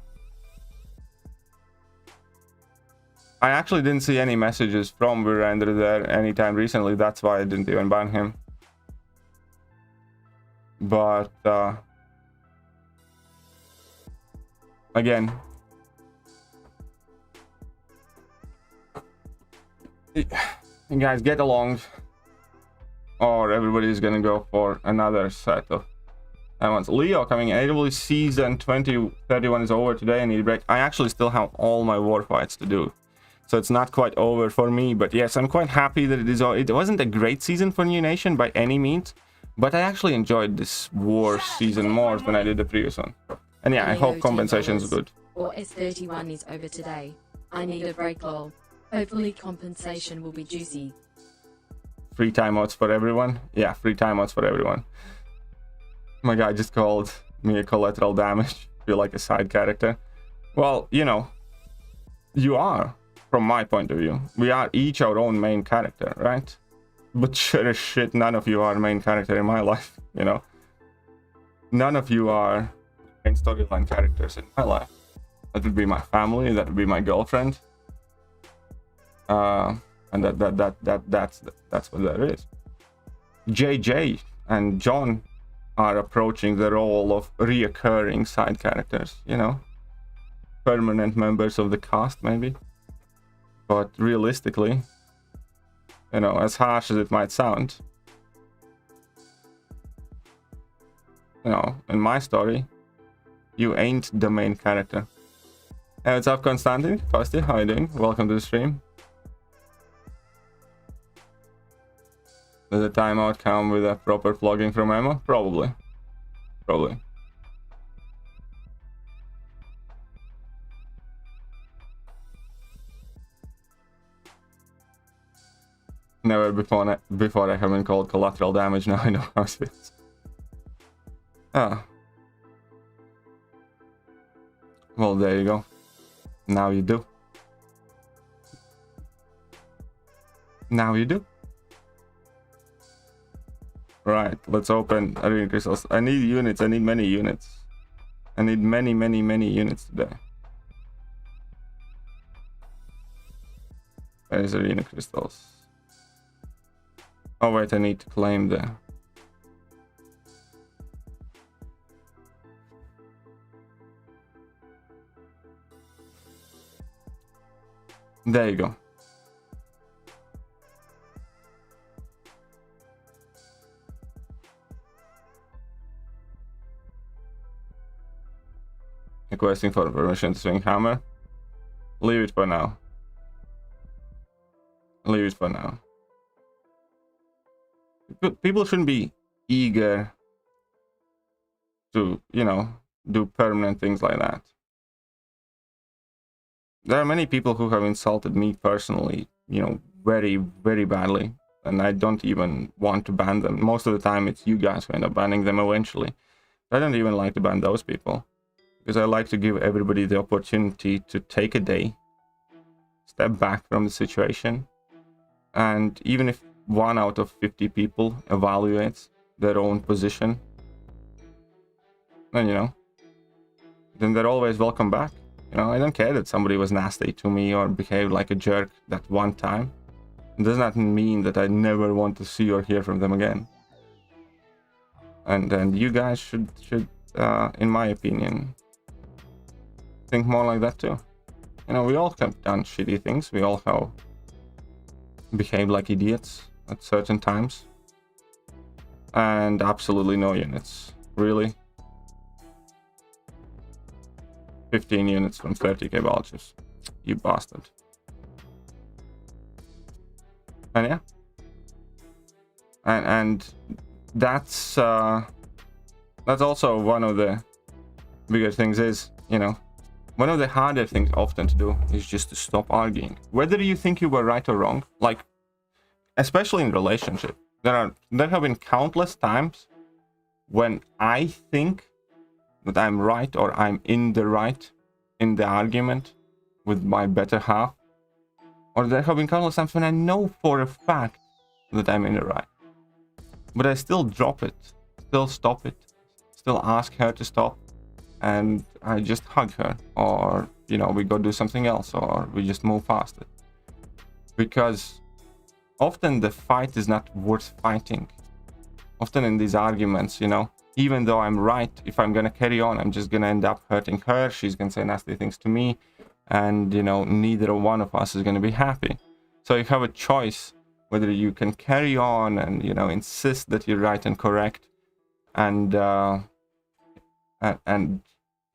I actually didn't see any messages from Virendra there anytime recently, that's why I didn't even ban him. But again, you guys get along, or everybody's gonna go for another set of timeouts. Leo coming. AW season 2031 is over today. I need a break. I actually still have all my war fights to do, So it's not quite over for me, but yes, I'm quite happy that it wasn't a great season for New Nation by any means, but I actually enjoyed this war season more than I did the previous one. And yeah, I hope compensation is good. Or S31 is over today. I need a break, lol. Hopefully compensation will be juicy. Free timeouts for everyone? Yeah, free timeouts for everyone. My guy just called me a collateral damage. Feel like a side character. Well, you know, you are, from my point of view. We are each our own main character, right? But sure as shit, none of you are main character in my life, you know? None of you are main storyline characters in my life. That would be my family, that would be my girlfriend. And that's what that is. JJ and John are approaching the role of reoccurring side characters, you know? Permanent members of the cast, maybe. But realistically, you know, as harsh as it might sound, you know, in my story, you ain't the main character. Hey, what's up, Konstantin? Kosti, how are you doing? Welcome to the stream. Does the timeout come with a proper flogging from Emma? Probably. Probably. Never before I have been called collateral damage. Now I know how it feels. Ah. Well, there you go. Now you do. Now you do. Right, let's open arena crystals. I need units. I need many units. I need many units today. There's arena crystals. Oh wait, I need to claim the... There you go. Requesting for permission to swing hammer. Leave it for now. Leave it for now. People shouldn't be eager to, you know, do permanent things like that. There are many people who have insulted me personally, you know, very badly, and I don't even want to ban them. Most of the time it's you guys who end up banning them eventually. I don't even like to ban those people, because I like to give everybody the opportunity to take a day, step back from the situation, and even if 1 out of 50 people evaluates their own position, then, you know, then they're always welcome back. You know, I don't care that somebody was nasty to me or behaved like a jerk that one time. It does not mean that I never want to see or hear from them again. And you guys should, in my opinion, think more like that too. You know, we all have done shitty things. We all have behaved like idiots at certain times. And absolutely no units. Really? 15 units from 30k vultures. You bastard. And yeah. And that's also one of the bigger things is, you know, one of the harder things often to do is just to stop arguing. Whether you think you were right or wrong, like, especially in relationship, there have been countless times when I think that I'm right or I'm in the right in the argument with my better half, or there have been countless times when I know for a fact that I'm in the right, but I still drop it, still stop it, still ask her to stop, and I just hug her, or, you know, we go do something else, or we just move past it, because often the fight is not worth fighting. Often in these arguments, you know, even though I'm right, if I'm gonna carry on, I'm just gonna end up hurting her. She's gonna say nasty things to me, and, you know, neither one of us is gonna be happy. So you have a choice whether you can carry on and, you know, insist that you're right and correct, and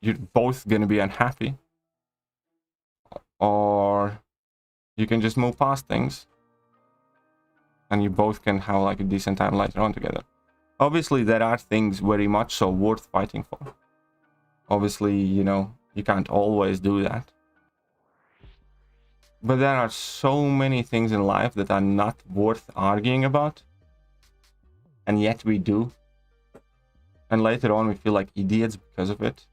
you're both gonna be unhappy, or you can just move past things, and you both can have like a decent time later on together. Obviously, there are things very much so worth fighting for. Obviously, you know, you can't always do that. But there are so many things in life that are not worth arguing about, and yet we do. And later on, we feel like idiots because of it.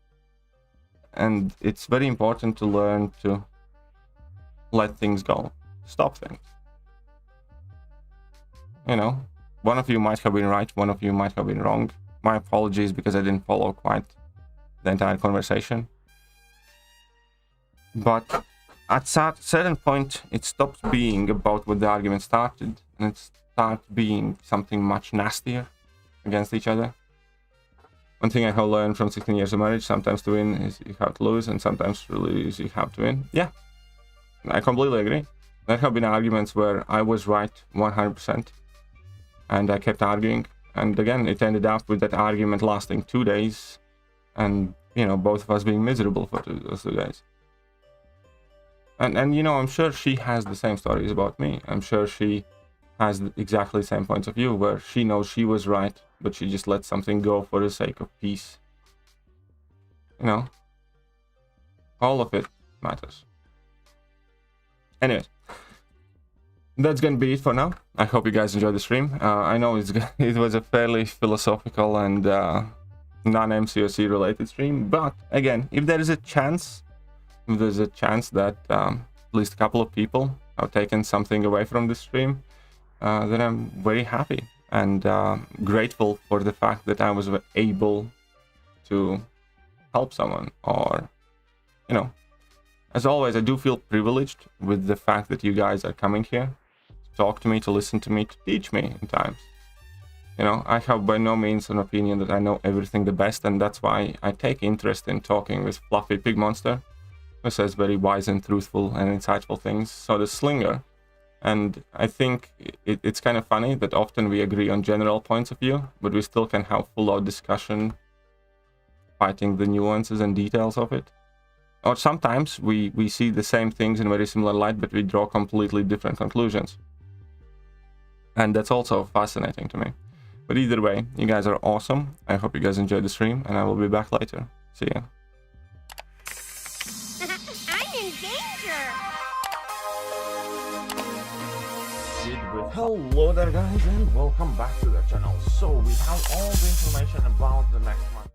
And it's very important to learn to let things go, stop things. You know, one of you might have been right, one of you might have been wrong. My apologies because I didn't follow quite the entire conversation. But at certain point, it stops being about what the argument started, and it starts being something much nastier against each other. One thing I have learned from 16 years of marriage, sometimes to win is you have to lose, and sometimes to lose you have to win. Yeah, I completely agree. There have been arguments where I was right 100%, and I kept arguing. And again, it ended up with that argument lasting 2 days, and, you know, both of us being miserable for those 2 days. And you know, I'm sure she has the same stories about me. I'm sure she has exactly the same points of view where she knows she was right, but she just let something go for the sake of peace. You know, all of it matters. Anyways, that's gonna be it for now. I hope you guys enjoyed the stream. I know it was a fairly philosophical and non-MCOC related stream, but again, if there is a chance, that at least a couple of people have taken something away from this stream, then I'm very happy and grateful for the fact that I was able to help someone. Or, you know, as always, I do feel privileged with the fact that you guys are coming here to talk to me, to listen to me, to teach me in times. You know, I have by no means an opinion that I know everything the best, and that's why I take interest in talking with Fluffy Pig Monster, who says very wise and truthful and insightful things. So the Slinger. And I think it's kind of funny that often we agree on general points of view, but we still can have full-out discussion, fighting the nuances and details of it. Or sometimes we see the same things in very similar light, but we draw completely different conclusions. And that's also fascinating to me. But either way, you guys are awesome. I hope you guys enjoyed the stream, and I will be back later. See ya. Hello there guys, and welcome back to the channel. So we have all the information about the next month.